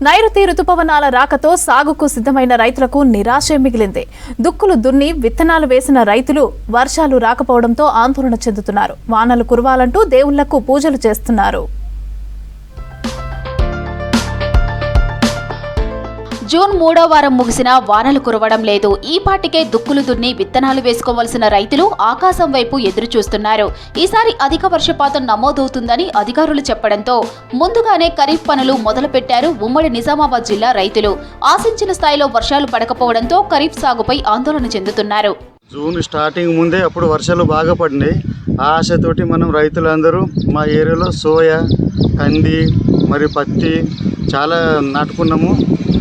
నైరుతి రుతుపవనాల రాకతో సాగుకు సిద్ధమైన రైతులకు నిరాశే మిగిలింది. దుక్కులు దున్ని విత్తనాలు వేసిన రైతులు వర్షాలు రాకపోవడంతో ఆందోళన చెందుతున్నారు. వానలు కురవాలంటూ దేవుళ్లకు పూజలు చేస్తున్నారు. జూన్ 3వ వారం ముగిసినా వానలు కురవడం లేదు. ఈ పాటికే దుక్కులు దున్ని విత్తనాలు వేసుకోవాల్సిన రైతులు ఆకాశం వైపు ఎదురు చూస్తున్నారు. ఈసారి అధిక వర్షపాతం నమోదవుతుందని అధికారులు చెప్పడంతో ముందుగానే ఖరీఫ్ పనులు మొదలుపెట్టారు ఉమ్మడి నిజామాబాద్ జిల్లా రైతులు. ఆశించిన స్థాయిలో వర్షాలు పడకపోవడంతో ఖరీఫ్ సాగుపై ఆందోళన చెందుతున్నారు. జూన్ స్టార్టింగ్ ముందే అప్పుడు వర్షాలు బాగా పడినాయి. ఆ ఆశతోటి మనం రైతులందరూ మా ఏరియాలో సోయా, కంది, మరి పత్తి చాలా నాటుకున్నాము.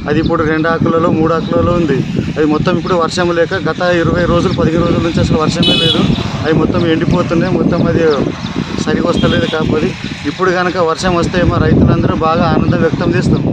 అది ఇప్పుడు 2 ఆకులలో 3 ఆకులలో ఉంది. అది మొత్తం ఇప్పుడు వర్షం లేక గత 20 రోజులు 15 రోజుల నుంచి అసలు వర్షమే లేదు. అవి మొత్తం ఎండిపోతున్నాయి. మొత్తం అది సరిగా వస్తలేదు. కాకపోతే ఇప్పుడు కనుక వర్షం వస్తే మా రైతులందరూ బాగా ఆనందం వ్యక్తం చేస్తాం.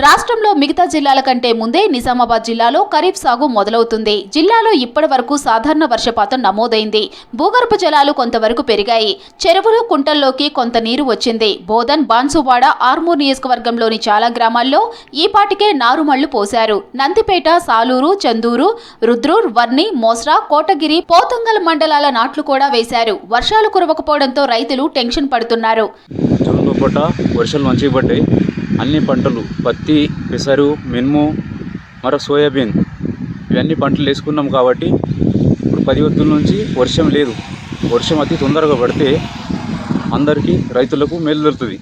రాష్ట్రంలో మిగతా జిల్లాల కంటే ముందే నిజామాబాద్ జిల్లాలో ఖరీఫ్ సాగు మొదలవుతుంది. జిల్లాలో ఇప్పటి వరకు సాధారణ వర్షపాతం నమోదైంది. భూగర్భ జలాలు కొంతవరకు పెరిగాయి. చెరువులు కుంటల్లోకి కొంత నీరు వచ్చింది. బోధన్, బాన్సువాడ, ఆర్మూర్ నియోజకవర్గంలోని చాలా గ్రామాల్లో ఈ పాటికే నారుమళ్లు పోశారు. నందిపేట, సాలూరు, చందూరు, రుద్రూర్, వర్ని, మోస్రా, కోటగిరి, పోతంగల్ మండలాల నాట్లు కూడా వేశారు. వర్షాలు కురవకపోవడంతో రైతులు టెన్షన్ పడుతున్నారు. వర్షాలు మంచిగా పడ్డాయి. అన్ని పంటలు పత్తి, పెసరు, మినుము, మరో సోయాబీన్ ఇవన్నీ పంటలు వేసుకున్నాం కాబట్టి ఇప్పుడు 10 రోజుల నుంచి వర్షం లేదు. వర్షం అతి తొందరగా పడితే అందరికీ రైతులకు మేలు దొరుకుతుంది.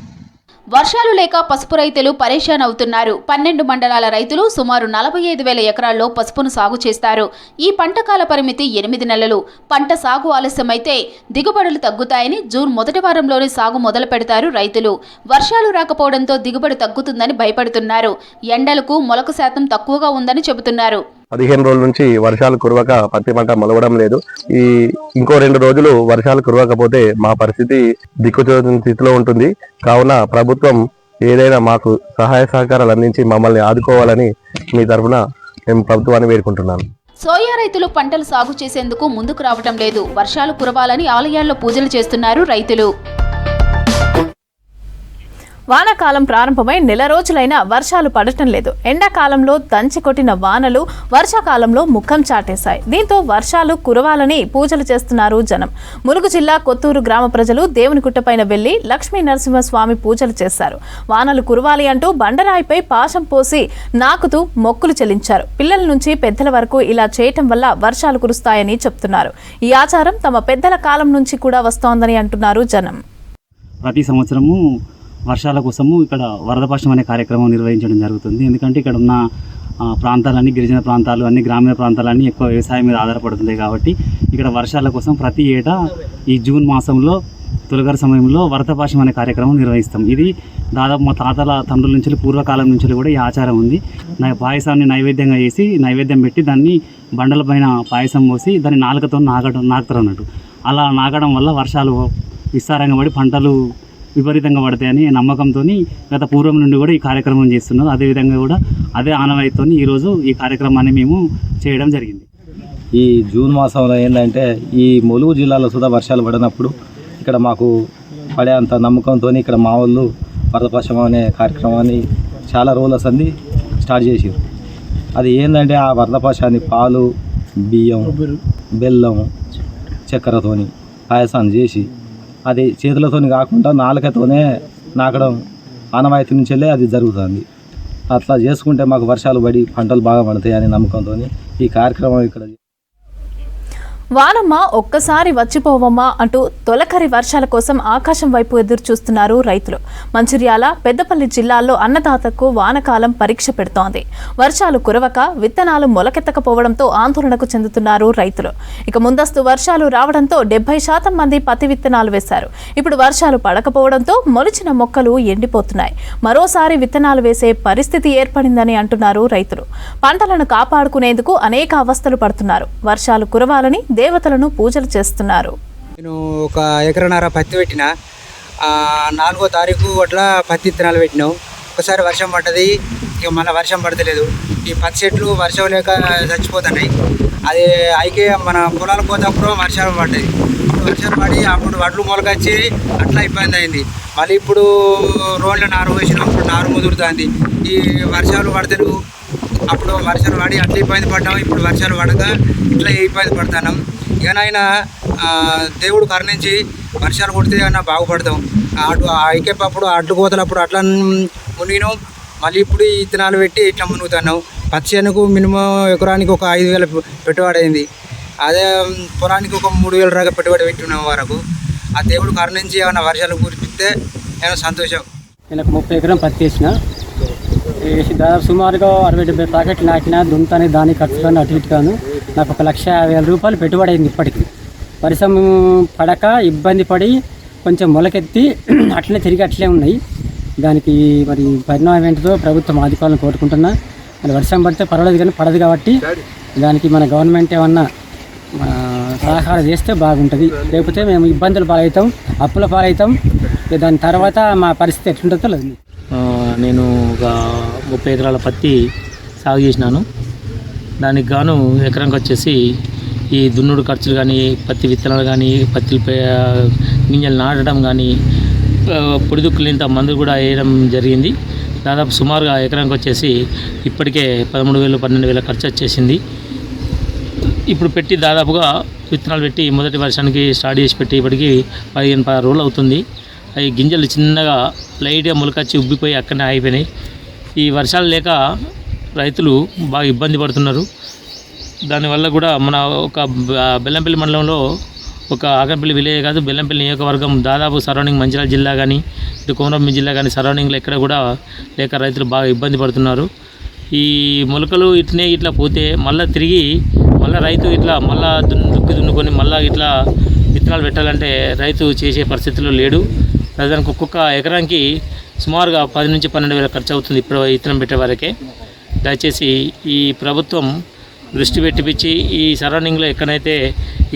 వర్షాలు లేక పసుపు రైతులు పరేషాన్ అవుతున్నారు. 12 మండలాల రైతులు సుమారు 45,000 ఎకరాల్లో పసుపును సాగు చేస్తారు. ఈ పంట కాల పరిమితి 8 నెలలు. పంట సాగు ఆలస్యమైతే దిగుబడులు తగ్గుతాయని జూన్ మొదటి వారంలోనే సాగు మొదలు పెడతారు రైతులు. వర్షాలు రాకపోవడంతో దిగుబడి తగ్గుతుందని భయపడుతున్నారు. ఎండలకు మొలక శాతం తక్కువగా ఉందని చెబుతున్నారు. 15 రోజుల నుంచి వర్షాలు కురవక పత్తి పంట మొలవడం లేదు. ఇంకో 2 రోజులు వర్షాలు కురవకపోతే మా పరిస్థితి దిక్కుతోచని స్థితిలో ఉంటుంది. కావున ప్రభుత్వం ఏదైనా మాకు సహాయ సహకారాలు అందించి మమ్మల్ని ఆదుకోవాలని మీ తరఫున మేము ప్రభుత్వాన్ని వేడుకుంటున్నాను. సోయా రైతులు పంటలు సాగు చేసేందుకు ముందుకు రావటం లేదు. వర్షాలు కురవాలని ఆలయాల్లో పూజలు చేస్తున్నారు రైతులు. వానాకాలం ప్రారంభమై నెల రోజులైనా వర్షాలు పడటం లేదు. ఎండాకాలంలో దంచి కొట్టిన వానలు వర్షాకాలంలో ముఖం చాటేశాయి. దీంతో వర్షాలు కురవాలని పూజలు చేస్తున్నారు జనం. ములుగు జిల్లా కొత్తూరు గ్రామ ప్రజలు దేవునిగుట్టపైన వెళ్లి లక్ష్మీ నరసింహస్వామి పూజలు చేశారు. వానలు కురవాలి అంటూ బండరాయిపై పాశం పోసి నాకుతూ మొక్కులు చెల్లించారు. పిల్లల నుంచి పెద్దల వరకు ఇలా చేయటం వల్ల వర్షాలు కురుస్తాయని చెప్తున్నారు. ఈ ఆచారం తమ పెద్దల కాలం నుంచి కూడా వస్తోందని అంటున్నారు జనం. ప్రతి సంవత్సరము వర్షాల కోసము ఇక్కడ వరదపాశం అనే కార్యక్రమం నిర్వహించడం జరుగుతుంది. ఎందుకంటే ఇక్కడ ఉన్న ప్రాంతాలన్నీ గిరిజన ప్రాంతాలు, అన్ని గ్రామీణ ప్రాంతాలన్నీ ఎక్కువ వ్యవసాయం మీద ఆధారపడుతుంది. కాబట్టి ఇక్కడ వర్షాల కోసం ప్రతి ఏటా ఈ జూన్ మాసంలో తొలగరి సమయంలో వరదపాశం అనే కార్యక్రమం నిర్వహిస్తాం. ఇది దాదాపు మా తాతల తండ్రుల నుంచి పూర్వకాలం నుంచి కూడా ఈ ఆచారం ఉంది. పాయసాన్ని నైవేద్యంగా చేసి నైవేద్యం పెట్టి దాన్ని బండల పైన పాయసం పోసి దాన్ని నాలుకతో నాకుతారు అన్నట్టు. అలా నాకడం వల్ల వర్షాలు విస్తారంగా పడి పంటలు విపరీతంగా పడతాయని నమ్మకంతో గత పూర్వం నుండి కూడా ఈ కార్యక్రమం చేస్తున్నారు. అదేవిధంగా కూడా అదే ఆనవాయితీతో ఈరోజు ఈ కార్యక్రమాన్ని మేము చేయడం జరిగింది. ఈ జూన్ మాసంలో ఏంటంటే ఈ ములుగు జిల్లాలో సుధా వర్షాలు పడినప్పుడు ఇక్కడ మాకు పడే అంత నమ్మకంతో ఇక్కడ మా వాళ్ళు వరదపాశం అనే కార్యక్రమాన్ని చాలా రోజుల సంది స్టార్ట్ చేసారు. అది ఏంటంటే ఆ వరదపాశాన్ని పాలు, బియ్యం, బెల్లం, చక్కెరతోని పాయసాన్ని చేసి అది చేతులతో కాకుండా నాలుకతోనే నాకడం ఆనవాయితీ నుంచి వెళ్ళి అది జరుగుతుంది. అట్లా చేసుకుంటే మాకు వర్షాలు పడి పంటలు బాగా పడతాయి అనే నమ్మకంతో ఈ కార్యక్రమం ఇక్కడ. వానమ్మ ఒక్కసారి వచ్చిపోవమ్మా అంటూ తొలకరి వర్షాల కోసం ఆకాశం వైపు ఎదురు చూస్తున్నారు రైతులు. మంచిర్యాల, పెద్దపల్లి జిల్లాల్లో అన్నదాతకు వానకాలం పరీక్ష పెడుతోంది. వర్షాలు కురవక విత్తనాలు మొలకెత్తకపోవడంతో ఆందోళనకు చెందుతున్నారు రైతులు. ఇక ముందస్తు వర్షాలు రావడంతో 70% మంది పత్తి విత్తనాలు వేశారు. ఇప్పుడు వర్షాలు పడకపోవడంతో మొలిచిన మొక్కలు ఎండిపోతున్నాయి. మరోసారి విత్తనాలు వేసే పరిస్థితి ఏర్పడిందని అంటున్నారు రైతులు. పంటలను కాపాడుకునేందుకు అనేక అవస్థలు పడుతున్నారు. వర్షాలు కురవాలని దేవతలను పూజలు చేస్తున్నారు. నేను 1 ఎకరన్నర పత్తి పెట్టిన 4వ తారీఖు అట్లా పత్తి విత్తనాలు పెట్టినాం. ఒకసారి వర్షం పడ్డది, ఇక మళ్ళీ వర్షం పడతలేదు. ఈ పత్తి చెట్లు వర్షం లేక చచ్చిపోతున్నాయి. అది అయితే మన పొలాలకు పోతప్పుడు వర్షాలు పడ్డాయి. వర్షాలు పడి అప్పుడు వడ్లు మొలకొచ్చి అట్లా ఇబ్బంది అయింది. మళ్ళీ ఇప్పుడు రోడ్ల నారు వేసినాం, నారు ముదురుతుంది. ఈ వర్షాలు పడతలు అప్పుడు వర్షాలు పడి అట్లా ఇబ్బంది పడ్డాం, ఇప్పుడు వర్షాలు పడక ఇట్లా ఇబ్బంది పడుతున్నాం. ఏమైనా దేవుడు కరుణించి వర్షాలు కొడితే ఏమైనా బాగుపడతాం. ఐకేపప్పుడు అడ్డు కోతలప్పుడు అట్లా మునిగినాం, మళ్ళీ ఇప్పుడు ఈ ఇత్తనాలు పెట్టి ఇట్లా మునుగుతున్నాం. పత్తి చేనుకు మినిమం ఎకరానికి ఒక 5,000 పెట్టుబడి అయింది. అదే పొలానికి ఒక 3,000 దాకా పెట్టుబడి పెట్టినాం వరకు. ఆ దేవుడు కరుణించి ఏమైనా వర్షాలు కురిపిస్తే ఏమైనా సంతోషం. నేను 30 ఎకరం పత్తి వేసి దాదాపు సుమారుగా 60-70 ప్యాకెట్లు నాటిన దుంతని దాని ఖర్చు కానీ అటు ఇటు కాను నాకు 1,50,000 రూపాయలు పెట్టుబడి అయింది. ఇప్పటికి వర్షం పడక ఇబ్బంది పడి కొంచెం మొలకెత్తి అట్లనే తిరిగి అట్లే ఉన్నాయి. దానికి మరి పరిణామం ఏంటిదో ప్రభుత్వం ఆదుకోవాలని కోరుకుంటున్నా. మరి వర్షం పడితే పర్వాలేదు కానీ పడదు కాబట్టి దానికి మన గవర్నమెంట్ ఏమన్నా సహకారం చేస్తే బాగుంటుంది. లేకపోతే మేము ఇబ్బందులు పాలవుతాం, అప్పుల పాలవుతాం. దాని తర్వాత మా పరిస్థితి ఎట్లుంటుందో లేదు. నేను ఒక 30 ఎకరాల పత్తి సాగు చేసినాను. దానికి గాను ఎకరానికి వచ్చేసి ఈ దున్నుడు ఖర్చులు కానీ, పత్తి విత్తనాలు కానీ, పత్తి గింజలు నాటడం కానీ, పొడిదుక్కులేంత మందులు కూడా వేయడం జరిగింది. దాదాపు సుమారుగా ఎకరానికి వచ్చేసి ఇప్పటికే 13,000-12,000 ఖర్చు వచ్చేసింది. ఇప్పుడు పెట్టి దాదాపుగా విత్తనాలు పెట్టి మొదటి వర్షానికి స్టార్ట్ చేసి పెట్టి ఇప్పటికి 15-16 రోజులు అవుతుంది. అవి గింజలు చిన్నగా లైట్గా మొలకొచ్చి ఉబ్బిపోయి అక్కడనే ఆగిపోయినాయి. ఈ వర్షాలు లేక రైతులు బాగా ఇబ్బంది పడుతున్నారు. దానివల్ల కూడా మన ఒక బెల్లంపల్లి మండలంలో ఒక ఆకంపల్లి విలేజ్ కాదు, బెల్లంపల్లి నియోజకవర్గం దాదాపు సరౌండింగ్ మంచిర్యాల జిల్లా కానీ, ఇటు కోమరంభీం జిల్లా కానీ సరౌండింగ్లో ఎక్కడ కూడా లేక రైతులు బాగా ఇబ్బంది పడుతున్నారు. ఈ మొలకలు ఇట్లా పోతే మళ్ళీ తిరిగి రైతు ఇట్లా మళ్ళీ దున్నుకొని మళ్ళీ ఇట్లా విత్తనాలు పెట్టాలంటే రైతు చేసే పరిస్థితిలో లేడు. దానికి ఒక్కొక్క ఎకరానికి సుమారుగా 10,000-12,000 ఖర్చు అవుతుంది ఇప్పుడు విత్తనం పెట్టే వరకే. దయచేసి ఈ ప్రభుత్వం దృష్టి పెట్టిపించి ఈ సరౌండింగ్లో ఎక్కడైతే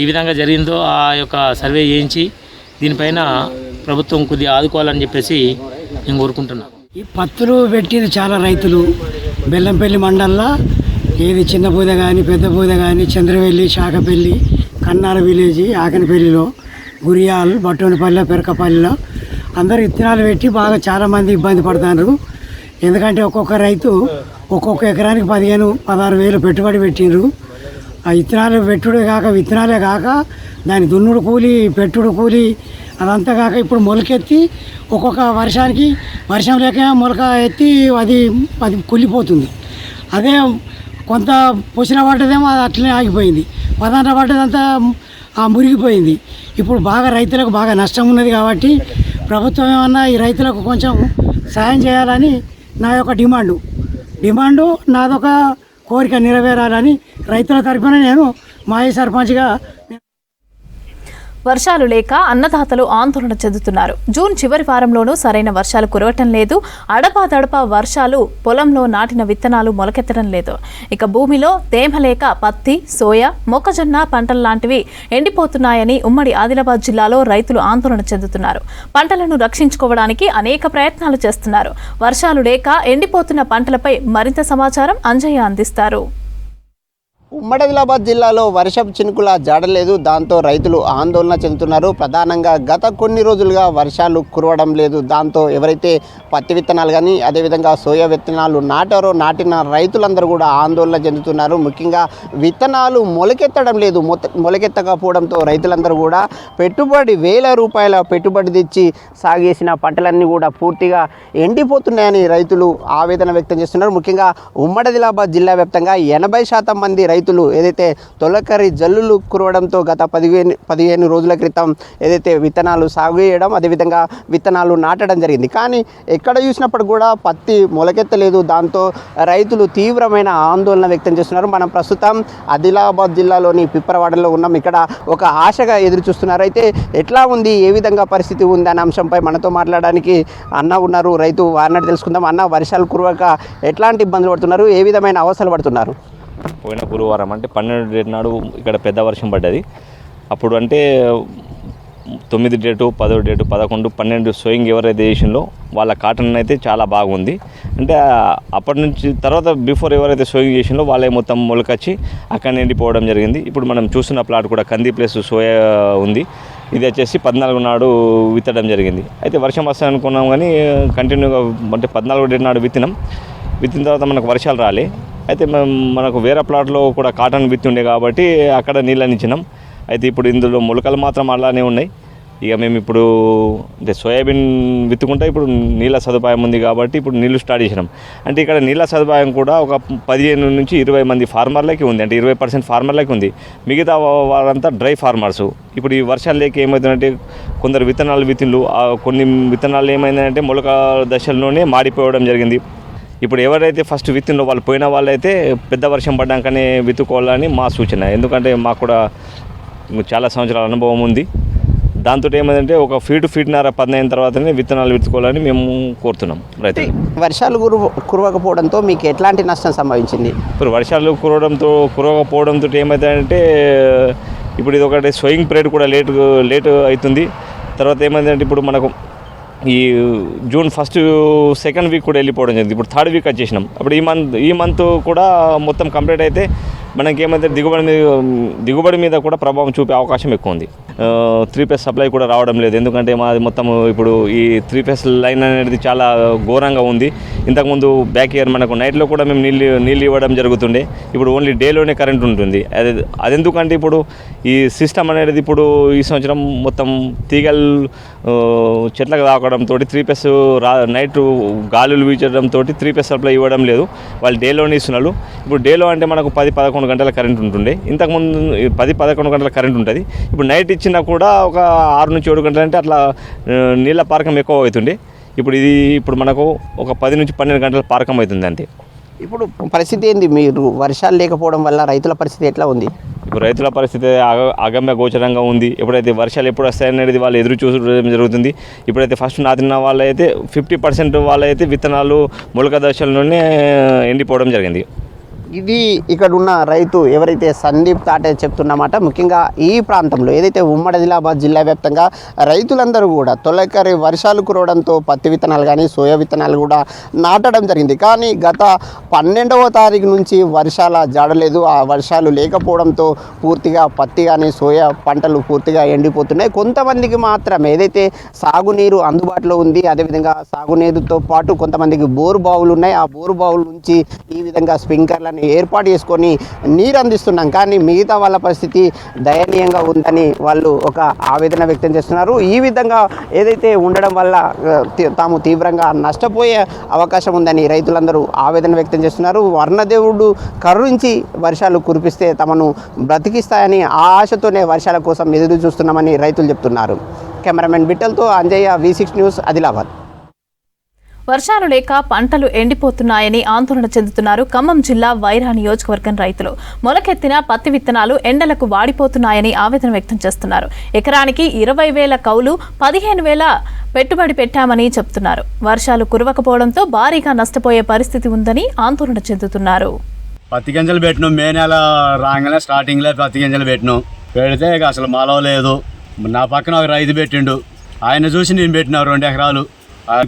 ఈ విధంగా జరిగిందో ఆ యొక్క సర్వే చేయించి దీనిపైన ప్రభుత్వం కొద్దిగా ఆదుకోవాలని చెప్పేసి నేను కోరుకుంటున్నాను. ఈ పత్తులు పెట్టింది చాలా రైతులు బెల్లంపల్లి మండలంలో, ఏది చిన్న పూద కానీ పెద్ద పూద కానీ, చంద్రవెల్లి, శాఖపల్లి, కన్నాల విలేజ్, ఆకనిపల్లిలో, గురియాల్, బట్టోనిపల్లి, పెరకపల్లిలో అందరు విత్తనాలు పెట్టి బాగా చాలామంది ఇబ్బంది పడుతున్నారు. ఎందుకంటే ఒక్కొక్క రైతు ఒక్కొక్క ఎకరానికి 15,000-16 వేలు పెట్టుబడి పెట్టిండ్రు. ఆ విత్తనాలు విత్తనాలే కాక దాని దున్నుడు కూలి, పెట్టుడు కూలి అదంతా కాక ఇప్పుడు మొలకెత్తి ఒక్కొక్క వర్షానికి వర్షం లేక మొలక ఎత్తి అది కుళ్ళిపోతుంది. అదే కొంత పొసిన పడ్డదేమో అది అట్లనే ఆగిపోయింది, పదంట పడ్డదంతా మురిగిపోయింది. ఇప్పుడు బాగా రైతులకు బాగా నష్టం ఉన్నది కాబట్టి ప్రభుత్వం ఏమన్నా ఈ రైతులకు కొంచెం సాయం చేయాలని నా యొక్క డిమాండు నాదొక కోరిక నెరవేరాలని రైతుల తరఫున నేను మాజీ సర్పంచ్గా. వర్షాలు లేక అన్నదాతలు ఆందోళన చెందుతున్నారు. జూన్ చివరి వారంలోనూ సరైన వర్షాలు కురవటం లేదు. అడపాదడపా వర్షాలు పొలంలో నాటిన విత్తనాలు మొలకెత్తడం లేదు. ఇక భూమిలో తేమ లేక పత్తి, సోయా, మొక్కజొన్న పంటల లాంటివి ఎండిపోతున్నాయని ఉమ్మడి ఆదిలాబాద్ జిల్లాలో రైతులు ఆందోళన చెందుతున్నారు. పంటలను రక్షించుకోవడానికి అనేక ప్రయత్నాలు చేస్తున్నారు. వర్షాలు లేక ఎండిపోతున్న పంటలపై మరింత సమాచారం అంజయ్య అందిస్తారు. ఉమ్మడి ఆదిలాబాద్ జిల్లాలో వర్షపు చినుకుల జాడలేదు. దాంతో రైతులు ఆందోళన చెందుతున్నారు. ప్రధానంగా గత కొన్ని రోజులుగా వర్షాలు కురవడం లేదు. దాంతో ఎవరైతే పత్తి విత్తనాలు కానీ అదేవిధంగా సోయా విత్తనాలు నాటిన రైతులందరూ కూడా ఆందోళన చెందుతున్నారు. ముఖ్యంగా విత్తనాలు మొలకెత్తడం లేదు. మొలకెత్తకపోవడంతో రైతులందరూ కూడా పెట్టుబడి ₹1,000 పెట్టుబడి తెచ్చి సాగు చేసిన పంటలన్నీ కూడా పూర్తిగా ఎండిపోతున్నాయని రైతులు ఆవేదన వ్యక్తం చేస్తున్నారు. ముఖ్యంగా ఉమ్మడి ఆదిలాబాద్ జిల్లా వ్యాప్తంగా 80% మంది రైతులు ఏదైతే తొలకరి జల్లులు కురవడంతో గత 15 రోజుల క్రితం ఏదైతే విత్తనాలు సాగు చేయడం అదేవిధంగా విత్తనాలు నాటడం జరిగింది. కానీ ఎక్కడ చూసినప్పుడు కూడా పత్తి మొలకెత్తలేదు. దాంతో రైతులు తీవ్రమైన ఆందోళన వ్యక్తం చేస్తున్నారు. మనం ప్రస్తుతం ఆదిలాబాద్ జిల్లాలోని పిప్పరవాడలో ఉన్నాం. ఇక్కడ ఒక ఆశగా ఎదురు చూస్తున్నారు. అయితే ఎట్లా ఉంది, ఏ విధంగా పరిస్థితి ఉంది అనే అంశంపై మనతో మాట్లాడడానికి అన్న ఉన్నారు. రైతు వారిని తెలుసుకుందాం. అన్న, వర్షాలు కురవక ఎట్లాంటి ఇబ్బందులు పడుతున్నారు, ఏ విధమైన అవసరాలు పడుతున్నారు? పోయిన గురువారం అంటే 12 డేట్ నాడు ఇక్కడ పెద్ద వర్షం పడ్డది. అప్పుడు అంటే 9 డేటు, 10 డేటు, 11, 12 సోయింగ్ ఎవరైతే చేసిందో వాళ్ళ కాటన్ అయితే చాలా బాగుంది. అంటే అప్పటి నుంచి తర్వాత బిఫోర్ ఎవరైతే సోయింగ్ చేసిందో వాళ్ళే మొత్తం మొలకొచ్చి అక్కడ ఎండిపోవడం జరిగింది. ఇప్పుడు మనం చూస్తున్న ప్లాట్ కూడా కంది ప్లస్ సోయా ఉంది. ఇది వచ్చేసి 14 నాడు విత్తడం జరిగింది. అయితే వర్షం వస్తుంది అనుకున్నాం కానీ కంటిన్యూగా అంటే 14 డేట్ నాడు విత్తినాం. విత్తిన తర్వాత మనకు వర్షాలు రాలే. అయితే మనకు వేరే ప్లాట్లో కూడా కాటన్ విత్తి ఉండే కాబట్టి అక్కడ నీళ్ళని ఇచ్చినాం. అయితే ఇప్పుడు ఇందులో మొలకలు మాత్రం అలానే ఉన్నాయి. ఇక మేము ఇప్పుడు అంటే సోయాబీన్ విత్తుకుంటే ఇప్పుడు నీళ్ళ సదుపాయం ఉంది కాబట్టి ఇప్పుడు నీళ్ళు స్టార్ట్ చేసినాం. అంటే ఇక్కడ నీళ్ళ సదుపాయం కూడా ఒక 15 నుంచి 20 మంది ఫార్మర్లకి ఉంది. అంటే 20% ఫార్మర్లకి ఉంది. మిగతా వారంతా డ్రై ఫార్మర్స్. ఇప్పుడు ఈ వర్షాలు లేక ఏమవుతుందంటే కొందరు విత్తనాలు కొన్ని విత్తనాలు ఏమైందంటే మొలక దశల్లోనే మాడిపోవడం జరిగింది. ఇప్పుడు ఎవరైతే ఫస్ట్ విత్తినో వాళ్ళు పోయిన వాళ్ళైతే పెద్ద వర్షం పడ్డాకనే విత్తుకోవాలని మా సూచన. ఎందుకంటే మాకు కూడా చాలా సంవత్సరాల అనుభవం ఉంది. దాంతో ఏమైందంటే ఒక ఫీట్న్నర 10 తర్వాతనే విత్తనాలు విత్తుకోవాలని మేము కోరుతున్నాం రైతులు. వర్షాలు కురవకపోవడంతో మీకు ఎట్లాంటి నష్టం సంభవించింది? ఇప్పుడు వర్షాలు కురవకపోవడంతో ఏమవుతుందంటే ఇప్పుడు ఇది ఒకటి సోయింగ్ పీరియడ్ కూడా లేట్ అవుతుంది. తర్వాత ఏమైందంటే ఇప్పుడు మనకు ఈ జూన్ 1st, 2nd వీక్ కూడా వెళ్ళిపోవడం జరిగింది. ఇప్పుడు 3rd వీక్ వచ్చేసినాం. అప్పుడు ఈ మంత్ కూడా మొత్తం కంప్లీట్ అయితే మనకి ఏమైతే దిగుబడి మీద కూడా ప్రభావం చూపే అవకాశం ఎక్కువ ఉంది. 3 సప్లై కూడా రావడం లేదు. ఎందుకంటే మాది మొత్తం ఇప్పుడు ఈ 3 లైన్ అనేది చాలా ఘోరంగా ఉంది. ఇంతకుముందు బ్యాక్ ఇయర్ మనకు నైట్లో కూడా మేము నీళ్ళు ఇవ్వడం జరుగుతుండే. ఇప్పుడు ఓన్లీ డేలోనే కరెంట్ ఉంటుంది. అదెందుకంటే ఇప్పుడు ఈ సిస్టమ్ అనేది ఇప్పుడు ఈ సంవత్సరం మొత్తం తీగలు చెట్లకు తాకడంతో 3 నైట్ గాలులు వీచడంతో 3 సప్లై ఇవ్వడం లేదు. వాళ్ళు డేలోనే ఇస్తున్నారు. ఇప్పుడు డేలో అంటే మనకు 10-11 గంటల కరెంట్ ఉంటుండే. ఇంతకుముందు 10-11 గంటల కరెంట్ ఉంటుంది. ఇప్పుడు నైట్ ఇచ్చినా కూడా ఒక 6 నుంచి 7 గంటలు అంటే అట్లా నీళ్ళ పారకం ఎక్కువ అవుతుండే. ఇప్పుడు మనకు ఒక 10 నుంచి 12 గంటల పారకం అవుతుంది అంతే. ఇప్పుడు పరిస్థితి ఏంది? మీరు వర్షాలు లేకపోవడం వల్ల రైతుల పరిస్థితి ఎట్లా ఉంది? ఇప్పుడు రైతుల పరిస్థితి అగమ్య గోచరంగా ఉంది. ఎప్పుడైతే వర్షాలు ఎప్పుడు వస్తాయనేది వాళ్ళు ఎదురు చూడడం జరుగుతుంది. ఇప్పుడైతే ఫస్ట్ నాటిన వాళ్ళైతే 50% వాళ్ళైతే విత్తనాలు మొలక దశల్లోనే ఎండిపోవడం జరిగింది. ఇది ఇక్కడ ఉన్న రైతు ఎవరైతే సందీప్ తాటే చెప్తున్నమాట. ముఖ్యంగా ఈ ప్రాంతంలో ఏదైతే ఉమ్మడి ఆదిలాబాద్ జిల్లా వ్యాప్తంగా రైతులందరూ కూడా తొలకరి వర్షాలు కురవడంతో పత్తి విత్తనాలు కానీ సోయా విత్తనాలు కూడా నాటడం జరిగింది. కానీ గత 12వ తారీఖు నుంచి వర్షాల జాడలేదు. ఆ వర్షాలు లేకపోవడంతో పూర్తిగా పత్తి కానీ సోయా పంటలు పూర్తిగా ఎండిపోతున్నాయి. కొంతమందికి మాత్రమే ఏదైతే సాగునీరు అందుబాటులో ఉంది, అదేవిధంగా సాగునీరుతో పాటు కొంతమందికి బోరు బావులు ఉన్నాయి. ఆ బోరు బావుల నుంచి ఈ విధంగా స్ప్రింక్లర్లను ఏర్పాటు చేసుకొని నీరు అందిస్తున్నాం. కానీ మిగతా వాళ్ళ పరిస్థితి దయనీయంగా ఉందని వాళ్ళు ఒక ఆవేదన వ్యక్తం చేస్తున్నారు. ఈ విధంగా ఏదైతే ఉండడం వల్ల తాము తీవ్రంగా నష్టపోయే అవకాశం ఉందని రైతులందరూ ఆవేదన వ్యక్తం చేస్తున్నారు. వర్ణదేవుడు కరుణించి వర్షాలు కురిపిస్తే తమను బ్రతికిస్తాయని ఆ ఆశతోనే వర్షాల కోసం ఎదురు చూస్తున్నామని రైతులు చెప్తున్నారు. కెమెరామెన్ బిట్టల్తో అంజయ్య, V6 న్యూస్, ఆదిలాబాద్. వర్షాలు లేక పంటలు ఎండిపోతున్నాయని ఆందోళన చెందుతున్నారు ఖమ్మం జిల్లా వైరా నియోజకవర్గం రైతులు. మొలకెత్తిన పత్తి విత్తనాలు ఎండలకు వాడిపోతున్నాయని ఆవేదన వ్యక్తం చేస్తున్నారు. ఎకరానికి 20,000 కౌలు, 15,000 పెట్టుబడి పెట్టామని చెప్తున్నారు. వర్షాలు కురవకపోవడంతో భారీగా నష్టపోయే పరిస్థితి ఉందని ఆందోళన చెందుతున్నారు. పత్తి గింజలు పెట్టినాం. మే నెల రాగానే స్టార్టింగ్లో పత్తి గింజలు పెట్టినాం. పెడితే ఇక అసలు మలవలేదు. నా పక్కన ఒక రైతు పెట్టిండు. ఆయన చూసి నేను పెట్టినా 2 ఎకరాలు.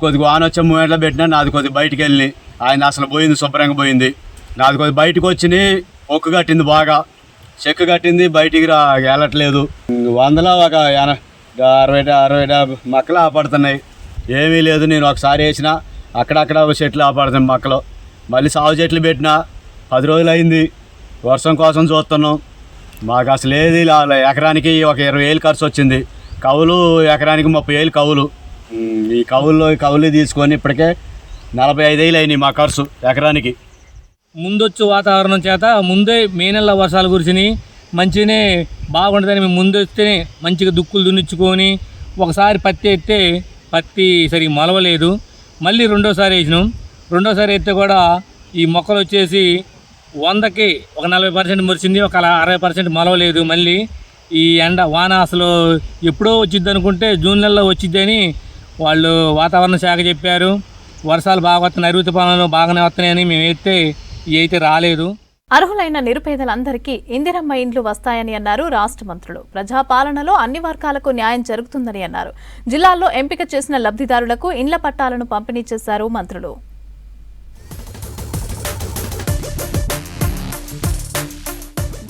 కొద్దిగా వాన వచ్చే మూమెంట్లో పెట్టినా నాది కొద్దిగా బయటికి వెళ్ళి ఆయన అసలు పోయింది, శుభ్రంగా పోయింది. నాది కొద్దిగా బయటకు వచ్చి ఒక్కు కట్టింది, బాగా చెక్కు కట్టింది, బయటికి వెళ్ళట్లేదు. 100లో ఒక 60 మొక్కలు ఆపడుతున్నాయి. ఏమీ లేదు. నేను ఒకసారి వేసిన అక్కడక్కడ చెట్లు ఆపడుతున్నాయి మొక్కలు. మళ్ళీ సాగు చెట్లు పెట్టినా 10 రోజులు అయింది. వర్షం కోసం చూస్తున్నాం. మాకు అసలు ఏది ఎకరానికి ఒక 20,000 ఖర్చు వచ్చింది. కవులు ఎకరానికి 30,000 కవులు. ఈ కవులు తీసుకొని ఇప్పటికే 45,000 అయినాయి మా ఖర్చు ఎకరానికి. ముందొచ్చు వాతావరణం చేత ముందే మే నెల వర్షాలు కురిసినాయి. మంచిగానే బాగుంటుందని మేము ముందు వస్తేనే మంచిగా దుక్కులు దున్నిచ్చుకొని ఒకసారి పత్తి ఎత్తే పత్తి సరిగ్గా మొలవలేదు. మళ్ళీ రెండోసారి వేసినాం. రెండోసారి ఎత్తే కూడా ఈ మొక్కలు వచ్చేసి 100కి ఒక 40% మురిసింది, ఒక 60% మొలవలేదు. మళ్ళీ ఈ ఎండ వాన అసలు ఎప్పుడో వచ్చిద్ది అనుకుంటే జూన్ నెలలో వచ్చిద్దని వాళ్ళు వాతావరణ శాఖ చెప్పారు. వర్షాలు బాగా వస్తున్నాయి, నైరుతి పనులు బాగానే వస్తున్నాయని మేము వేస్తే ఇవి అయితే రాలేదు. అర్హులైన నిరుపేదలందరికీ ఇందిరమ్మ ఇండ్లు వస్తాయని అన్నారు రాష్ట్ర మంత్రులు. ప్రజాపాలనలో అన్ని వర్గాలకు న్యాయం జరుగుతుందని అన్నారు. జిల్లాల్లో ఎంపిక చేసిన లబ్ధిదారులకు ఇండ్ల పట్టాలను పంపిణీ చేశారు మంత్రులు.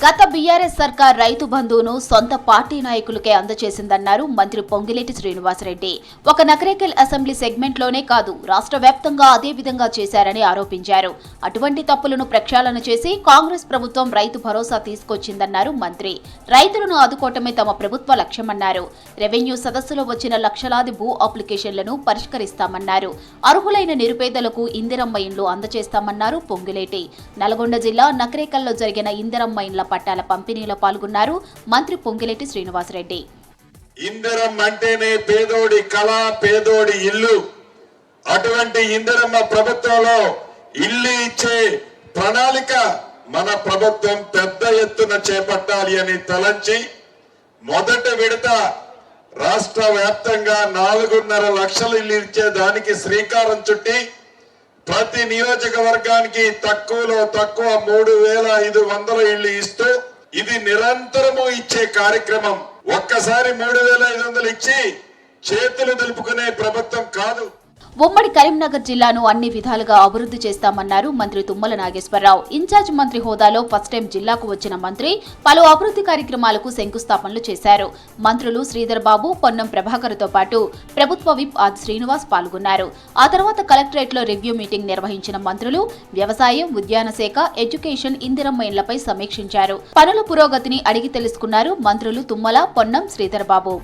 గత బీఆర్ఎస్ సర్కార్ రైతు బంధువును సొంత పార్టీ నాయకులకే అందజేసిందన్నారు మంత్రి పొంగిలేటి శ్రీనివాసరెడ్డి. ఒక నకరేకల్ అసెంబ్లీ సెగ్మెంట్లోనే కాదు, రాష్ట్ర వ్యాప్తంగా అదే విధంగా చేశారని ఆరోపించారు. అటువంటి తప్పులను ప్రక్షాళన చేసి కాంగ్రెస్ ప్రభుత్వం రైతు భరోసా తీసుకొచ్చిందన్నారు మంత్రి. రైతులను ఆదుకోవటమే తమ ప్రభుత్వ లక్ష్యమన్నారు. రెవెన్యూ సదస్సులో వచ్చిన లక్షలాది భూ అప్లికేషన్లను పరిష్కరిస్తామన్నారు. అర్హులైన నిరుపేదలకు ఇందిరమ్మ ఇండ్లు అందజేస్తామన్నారు పొంగిలేటి. నల్గొండ జిల్లా నకరేకల్లో జరిగిన ఇందిరమ్మ ఇండ్ల పట్టాల పంపిణీలో పాల్గొన్నారు మంత్రి పొంగిలేటి శ్రీనివాసరెడ్డి. ఇందిరమ్మ అంటేనే పేదోడి కళ, పేదోడి ఇల్లు. అటువంటి ఇందిరమ్మ ప్రభుత్వంలో ఇల్లు ఇచ్చే ప్రణాళిక మన ప్రభుత్వం పెద్ద ఎత్తున చేపట్టాలి అని తలంచి మొదటి విడత రాష్ట్ర వ్యాప్తంగా 4.5 లక్షల ఇల్లు ఇచ్చే దానికి శ్రీకారం చుట్టి ప్రతి నియోజకవర్గానికి తక్కువలో తక్కువ 3,500 ఇళ్లు ఇస్తూ ఇది నిరంతరము ఇచ్చే కార్యక్రమం. ఒక్కసారి 3,500 ఇచ్చి చేతులు దులుపుకునే ప్రభుత్వం కాదు. ఉమ్మడి కరీంనగర్ జిల్లాను అన్ని విధాలుగా అభివృద్ధి చేస్తామన్నారు మంత్రి తుమ్మల నాగేశ్వరరావు. ఇన్ఛార్జ్ మంత్రి హోదాలో ఫస్ట్ టైం జిల్లాకు వచ్చిన మంత్రి పలు అభివృద్ధి కార్యక్రమాలకు శంకుస్థాపనలు చేశారు. మంత్రులు శ్రీధర్ బాబు, పొన్నం ప్రభాకర్తో పాటు ప్రభుత్వ విప్ ఆది శ్రీనివాస్ పాల్గొన్నారు. ఆ తర్వాత కలెక్టరేట్లో రివ్యూ మీటింగ్ నిర్వహించిన మంత్రులు వ్యవసాయం, ఉద్యాన శాఖ, ఎడ్యుకేషన్, ఇందిరమ్మ ఇండ్లపై సమీక్షించారు. పనుల పురోగతిని అడిగి తెలుసుకున్నారు మంత్రులు తుమ్మల, పొన్నం, శ్రీధర్ బాబు.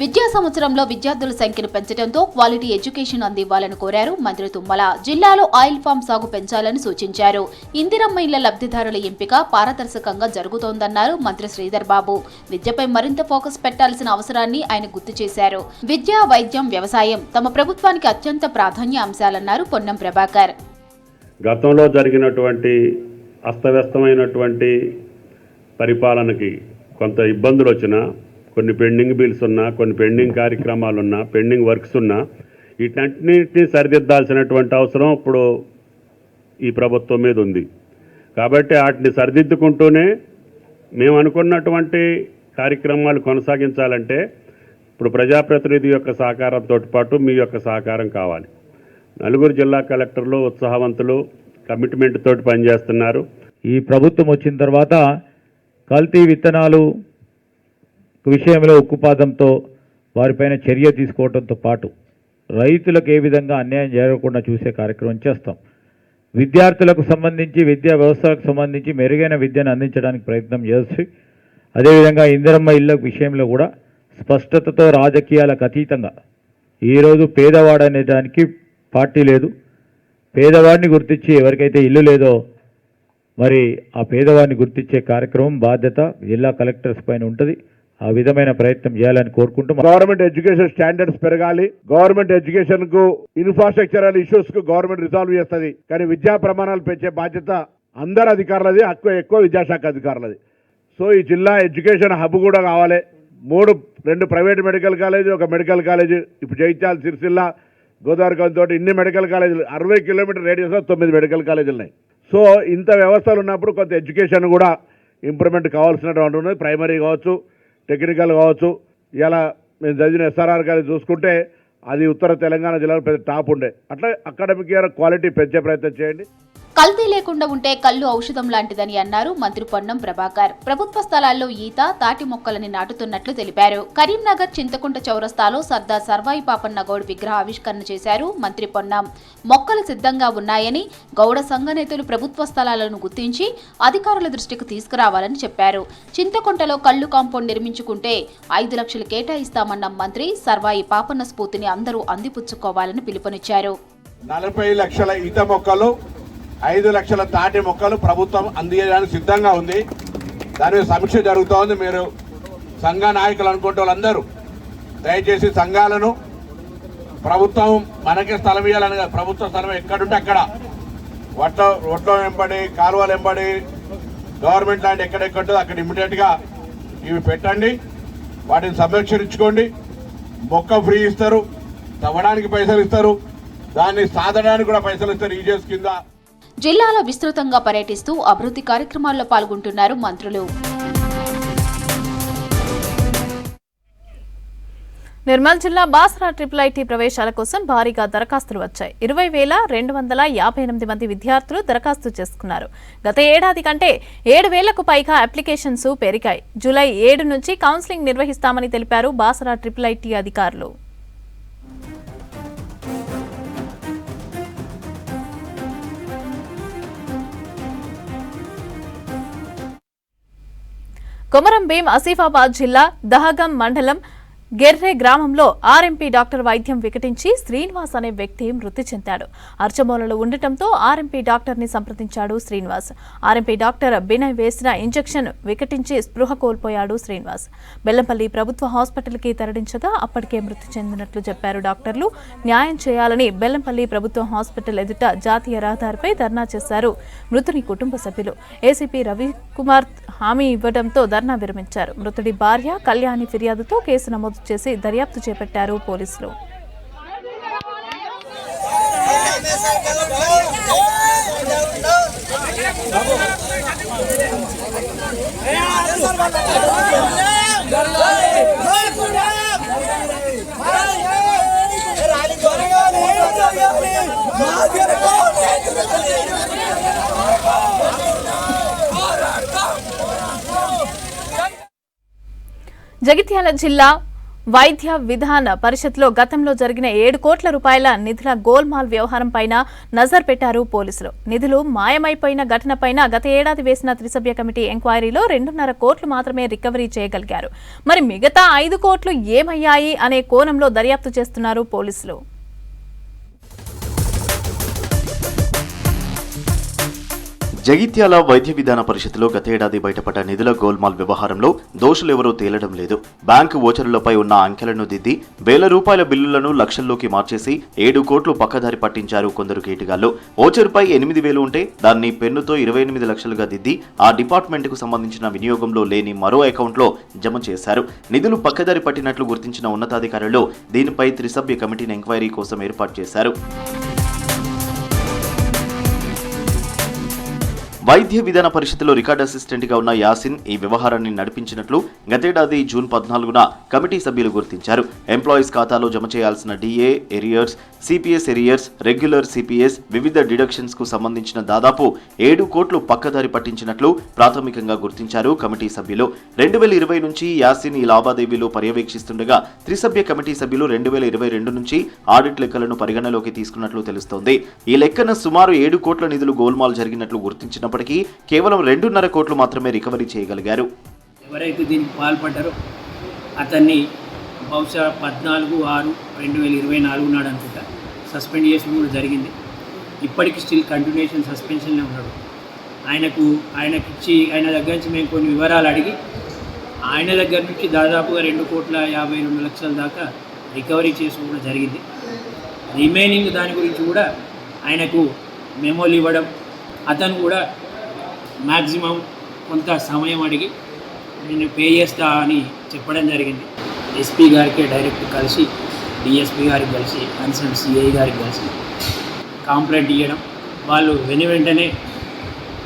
విద్యా సంవత్సరంలో విద్యార్థుల సంఖ్యను పెంచడంతో క్వాలిటీ ఎడ్యుకేషన్ అందివ్వాలని కోరారు మంత్రి తుమ్మల. జిల్లాలో ఆయిల్ ఫామ్ సాగు పెంచాలని సూచించారు. ఇందిరమ్మ ఇళ్ల లబ్ధిదారుల ఎంపిక పారదర్శకంగా జరుగుతోందన్నారు మంత్రి శ్రీధర్ బాబు. విద్యపై మరింత ఫోకస్ పెట్టాల్సిన అవసరాన్ని ఆయన గుర్తు చేశారు. విద్య, వైద్యం, వ్యవసాయం తమ ప్రభుత్వానికి అత్యంత ప్రాధాన్య అంశాలన్నారు పొన్నం ప్రభాకర్. గతంలో జరిగినటువంటి అస్తవ్యస్తమైనటువంటి పరిపాలనకి కొంత ఇబ్బందులు వచ్చినా, కొన్ని పెండింగ్ బిల్స్ ఉన్నా, కొన్ని పెండింగ్ కార్యక్రమాలు ఉన్నా, పెండింగ్ వర్క్స్ ఉన్నా, వీటన్నిటిని సరిదిద్దాల్సినటువంటి అవసరం ఇప్పుడు ఈ ప్రభుత్వం మీద ఉంది. కాబట్టి వాటిని సరిదిద్దుకుంటూనే మేము అనుకున్నటువంటి కార్యక్రమాలు కొనసాగించాలంటే ఇప్పుడు ప్రజాప్రతినిధి యొక్క సహకారంతో పాటు మీ యొక్క సహకారం కావాలి. 4 జిల్లా కలెక్టర్లు ఉత్సాహవంతులు, కమిట్మెంట్ తోటి పనిచేస్తున్నారు. ఈ ప్రభుత్వం వచ్చిన తర్వాత కల్తీ విత్తనాలు విషయంలో ఉక్కుపాదంతో వారిపైన చర్య తీసుకోవడంతో పాటు రైతులకు ఏ విధంగా అన్యాయం జరగకుండా చూసే కార్యక్రమం చేస్తాం. విద్యార్థులకు సంబంధించి, విద్యా వ్యవస్థలకు సంబంధించి మెరుగైన విద్యను అందించడానికి ప్రయత్నం చేసి, అదేవిధంగా ఇందిరమ్మ ఇళ్ళ విషయంలో కూడా స్పష్టతతో రాజకీయాలకు అతీతంగా ఈరోజు పేదవాడు అనేదానికి పార్టీ లేదు. పేదవాడిని గుర్తించి ఎవరికైతే ఇల్లు లేదో మరి ఆ పేదవాడిని గుర్తించే కార్యక్రమం బాధ్యత జిల్లా కలెక్టర్స్ పైన ఉంటుంది. ఆ విధమైన ప్రయత్నం చేయాలని కోరుకుంటూ గవర్నమెంట్ ఎడ్యుకేషన్ స్టాండర్డ్స్ పెరగాలి. గవర్నమెంట్ ఎడ్యుకేషన్ కు ఇన్ఫ్రాస్ట్రక్చరల్ ఇష్యూస్ కు గవర్నమెంట్ రిజాల్వ్ చేస్తుంది. కానీ విద్యా ప్రమాణాలు పెంచే బాధ్యత అందరు అధికారులది, ఎక్కువ విద్యాశాఖ అధికారులది. సో ఈ జిల్లా ఎడ్యుకేషన్ హబ్ కూడా కావాలి. 2 ప్రైవేట్ మెడికల్ కాలేజ్, ఒక మెడికల్ కాలేజ్. ఇప్పుడు జైత్యాల, సిరిసిల్ల, గోదావరిఖని తోటి ఇన్ని మెడికల్ కాలేజీలు, 60 కిలోమీటర్ రేడియస్లో 9 మెడికల్ కాలేజీలు ఉన్నాయి. సో ఇంత వ్యవస్థలు ఉన్నప్పుడు కొంత ఎడ్యుకేషన్ కూడా ఇంప్రూవ్మెంట్ కావాల్సినటువంటి ఉన్నది. ప్రైమరీ కావచ్చు, టెక్నికల్ కావచ్చు. ఇలా మేము చదివిన SRR గారి చూసుకుంటే అది ఉత్తర తెలంగాణ జిల్లాలో పెద్ద టాప్ ఉండే. అట్లా అకాడమిక్ ఇయర్ క్వాలిటీ పెంచే ప్రయత్నం చేయండి. కల్తీ లేకుండా ఉంటే కళ్ళు ఔషధం లాంటిదని అన్నారు మంత్రి పొన్నం ప్రభాకర్. ప్రభుత్వ స్థలాల్లో ఈత, తాటి మొక్కలని నాటుతున్నట్లు తెలిపారు. కరీంనగర్ చింతకుంట చౌరస్తాలో సర్దార్ సర్వాయి పాపన్న గౌడ్ విగ్రహ ఆవిష్కరణ చేశారు మంత్రి పొన్నం. మొక్కలు సిద్ధంగా ఉన్నాయని, గౌడ సంఘ నేతలు ప్రభుత్వ స్థలాలను గుర్తించి అధికారుల దృష్టికి తీసుకురావాలని చెప్పారు. చింతకుంటలో కళ్ళు కాంపౌండ్ నిర్మించుకుంటే 5 లక్షలు కేటాయిస్తామన్న మంత్రి సర్వాయి పాపన్న స్ఫూర్తిని అందరూ అందిపుచ్చుకోవాలని పిలుపునిచ్చారు. 40 లక్షల ఈత మొక్కలు, 5 లక్షల తాటి మొక్కలు ప్రభుత్వం అందించడానికి సిద్ధంగా ఉంది. దాని మీద సమీక్ష జరుగుతోంది. మీరు సంఘ నాయకులు అనుకుంటే వాళ్ళందరూ దయచేసి సంఘాలను ప్రభుత్వం మనకే స్థలం ఇవ్వాలని, ప్రభుత్వ స్థలం ఎక్కడుంటే అక్కడ ఒడ్ల వెంబడి, కాలువలు వెంబడి, గవర్నమెంట్ ల్యాండ్ ఎక్కడెక్కడో అక్కడ ఇమ్మీడియట్గా ఇవి పెట్టండి. వాటిని సంరక్షించుకోండి. మొక్క ఫ్రీ ఇస్తారు, తవ్వడానికి పైసలు ఇస్తారు, దాన్ని సాధడానికి కూడా పైసలు ఇస్తారు ఈజీఎస్ కింద. జిల్లాలో విస్తృతంగా పర్యటిస్తూ అభివృద్ధి కార్యక్రమాల్లో పాల్గొంటున్నారు మంత్రులు. నిర్మల్ జిల్లా బాసరా IIIT ప్రవేశాల కోసం భారీగా దరఖాస్తులు వచ్చాయి. 20,258 మంది విద్యార్థులు దరఖాస్తు చేసుకున్నారు. గత ఏడాది కంటే 7,000కు పైగా అప్లికేషన్స్ పెరిగాయి. జూలై 7 నుంచి కౌన్సిలింగ్ నిర్వహిస్తామని తెలిపారు బాసరా IIIT అధికారులు. కొమరం భీం ఆసిఫాబాద్ జిల్లా దహగం మండలం గెర్రె గ్రామంలో ఆర్ఎంపీ డాక్టర్ వైద్యం వికటించి శ్రీనివాస్ అనే వ్యక్తి మృతి చెందాడు. అర్చమూలలో ఉండటంతో ఆర్ఎంపీ డాక్టర్ని సంప్రదించాడు శ్రీనివాస్. ఆర్ఎంపీ డాక్టర్ బినయ్ వేసిన ఇంజెక్షన్ వికటించి స్పృహ కోల్పోయాడు శ్రీనివాస్. బెల్లంపల్లి ప్రభుత్వ హాస్పిటల్కి తరలించగా అప్పటికే మృతి చెందినట్లు చెప్పారు డాక్టర్లు. న్యాయం చేయాలని బెల్లంపల్లి ప్రభుత్వ హాస్పిటల్ ఎదుట జాతీయ రహదారిపై ధర్నా చేశారు మృతుని కుటుంబ సభ్యులు. ఏసీపీ రవికుమార్ హామీ ఇవ్వడంతో ధర్నా విరమించారు. మృతుడి భార్య కళ్యాణి ఫిర్యాదుతో కేసు నమోదు చేసి దర్యాప్తు చేపట్టారు పోలీసులు. జగిత్యాల జిల్లా వైద్య విధాన పరిషత్లో గతంలో జరిగిన 7 కోట్ల రూపాయల నిధుల గోల్మాల్ వ్యవహారం పైన నజర్ పెట్టారు పోలీసులు. నిధులు మాయమైపోయిన ఘటనపైన గత ఏడాది వేసిన త్రిసభ్య కమిటీ ఎంక్వైరీలో 2.5 కోట్లు మాత్రమే రికవరీ చేయగలిగారు. మరి మిగతా 5 కోట్లు ఏమయ్యాయి అనే కోణంలో దర్యాప్తు చేస్తున్నారు పోలీసులు. జగిత్యాల వైద్య విధాన పరిషత్లో గతేడాది బయటపడ్డ నిధుల గోల్మాల్ వ్యవహారంలో దోషులెవరూ తేలడం లేదు. బ్యాంకు ఓచరులపై ఉన్న అంకెలను దిద్ది వేల రూపాయల బిల్లులను లక్షల్లోకి మార్చేసి 7 కోట్లు పక్కదారి పట్టించారు కొందరు కేటుగాళ్లు. ఓచరుపై 8,000 ఉంటే దాన్ని పెన్నుతో 28 లక్షలుగా దిద్ది ఆ డిపార్ట్మెంట్కు సంబంధించిన వినియోగంలో లేని మరో అకౌంట్లో జమ చేశారు. నిధులు పక్కదారి పట్టినట్లు గుర్తించిన ఉన్నతాధికారులు దీనిపై త్రిసభ్య కమిటీని ఎంక్వైరీ కోసం ఏర్పాటు చేశారు. వైద్య విధాన పరిషత్లో రికార్డ్ అసిస్టెంట్గా ఉన్న యాసిన్ ఈ వ్యవహారాన్ని నడిపించినట్లు గతేడాది జూన్ 14న కమిటీ సభ్యులు గుర్తించారు. ఎంప్లాయీస్ ఖాతాలో జమ చేయాల్సిన DA arrears, CPS arrears, regular CPS, వివిధ డిడక్షన్స్ కు సంబంధించిన దాదాపు 7 కోట్లు పక్కదారి పట్టించినట్లు ప్రాథమికంగా గుర్తించారు కమిటీ సభ్యులు. 2020 నుంచి యాసిన్ ఈ లావాదేవీలు పర్యవేక్షిస్తుండగా త్రిసభ్య కమిటీ సభ్యులు 2022 నుంచి ఆడిట్ లెక్కలను పరిగణలోకి తీసుకున్నట్లు తెలుస్తోంది. ఈ లెక్కన సుమారు 7 కోట్ల నిధులు గోల్మాల్ జరిగినట్లు గుర్తించిన కేవలం 2.5 కోట్లు మాత్రమే రికవరీ చేయగలిగారు. ఎవరైతే దీనికి పాల్పడ్డారో అతన్ని బహుశా 14/6/2024 నాడు అనుకుంటా సస్పెండ్ చేసిన కూడా జరిగింది. ఇప్పటికి స్టిల్ కంటిన్యూషన్ సస్పెన్షన్లో ఉన్నాడు. ఆయనకిచ్చి ఆయన దగ్గర నుంచి మేము కొన్ని వివరాలు అడిగి ఆయన దగ్గర నుంచి దాదాపుగా 2,52,00,000 దాకా రికవరీ చేసి కూడా జరిగింది. రిమైనింగ్ దాని గురించి కూడా ఆయనకు మెమోలు ఇవ్వడం, అతను కూడా మ్యాక్సిమం కొంత సమయం అడిగి నేను పే చేస్తా అని చెప్పడం జరిగింది. ఎస్పీ గారికి డైరెక్ట్ కలిసి, డిఎస్పీ గారికి కలిసి, కన్సర్న్ సిఐ గారికి కలిసి కంప్లైంట్ ఇవ్వడం, వాళ్ళు వెంటనే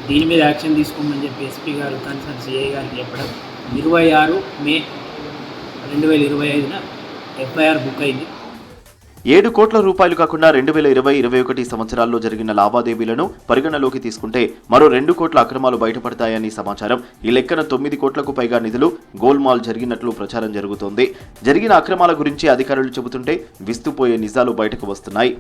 దీని మీద యాక్షన్ తీసుకోమని చెప్పి ఎస్పీ గారు కన్సర్న్ సిఐ గారికి చెప్పడం 26 మే 2025న ఎఫ్ఐఆర్ బుక్ అయింది. 7 కోట్ల రూపాయలు కాకుండా 2020-21 సంవత్సరాల్లో జరిగిన లావాదేవీలను పరిగణలోకి తీసుకుంటే మరో 2 కోట్ల అక్రమాలు బయటపడతాయని సమాచారం. ఈ లెక్కన 9 కోట్లకు పైగా నిధులు గోల్మాల్ జరిగినట్లు ప్రచారం జరుగుతోంది. జరిగిన అక్రమాల గురించి అధికారులు చెబుతుంటే విస్తుపోయే నిజాలు బయటకు వస్తున్నాయి.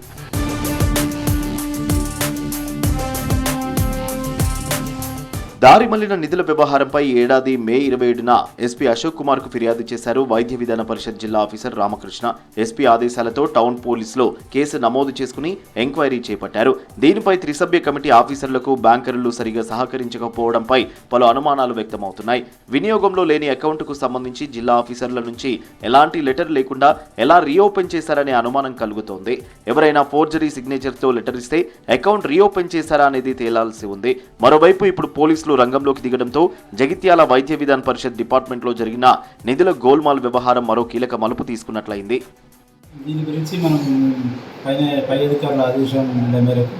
దారి మళ్లిన నిధుల వ్యవహారంపై ఏడాది మే 27న ఎస్పీ అశోక్ కుమార్ కు ఫిర్యాదు చేశారు వైద్య విధాన పరిషత్ జిల్లా ఆఫీసర్ రామకృష్ణ. ఎస్పీ ఆదేశాలతో టౌన్ పోలీసులో కేసు నమోదు చేసుకుని ఎంక్వైరీ చేపట్టారు. దీనిపై త్రిసభ్య కమిటీ ఆఫీసర్లకు బ్యాంకర్లు సరిగా సహకరించకపోవడంపై పలు అనుమానాలు వ్యక్తమవుతున్నాయి. వినియోగంలో లేని అకౌంట్కు సంబంధించి జిల్లా ఆఫీసర్ల నుంచి ఎలాంటి లెటర్ లేకుండా ఎలా రీఓపెన్ చేశారనే అనుమానం కలుగుతోంది. ఎవరైనా ఫోర్జరీ సిగ్నేచర్తో లెటర్ ఇస్తే అకౌంట్ రీఓపెన్ చేశారా అనేది తేలాల్సి ఉంది. మరోవైపు ఇప్పుడు పోలీసులు రంగంలోకి దిగడంతో జగిత్యాల వైద్య విధాన పరిషత్ డిపార్ట్మెంట్లో జరిగిన నిధుల గోల్మాల్ వ్యవహారం మరో కీలక మలుపు తీసుకున్నట్లయింది. దీని గురించి మనం పై అధికారుల ఆదేశం మేరకు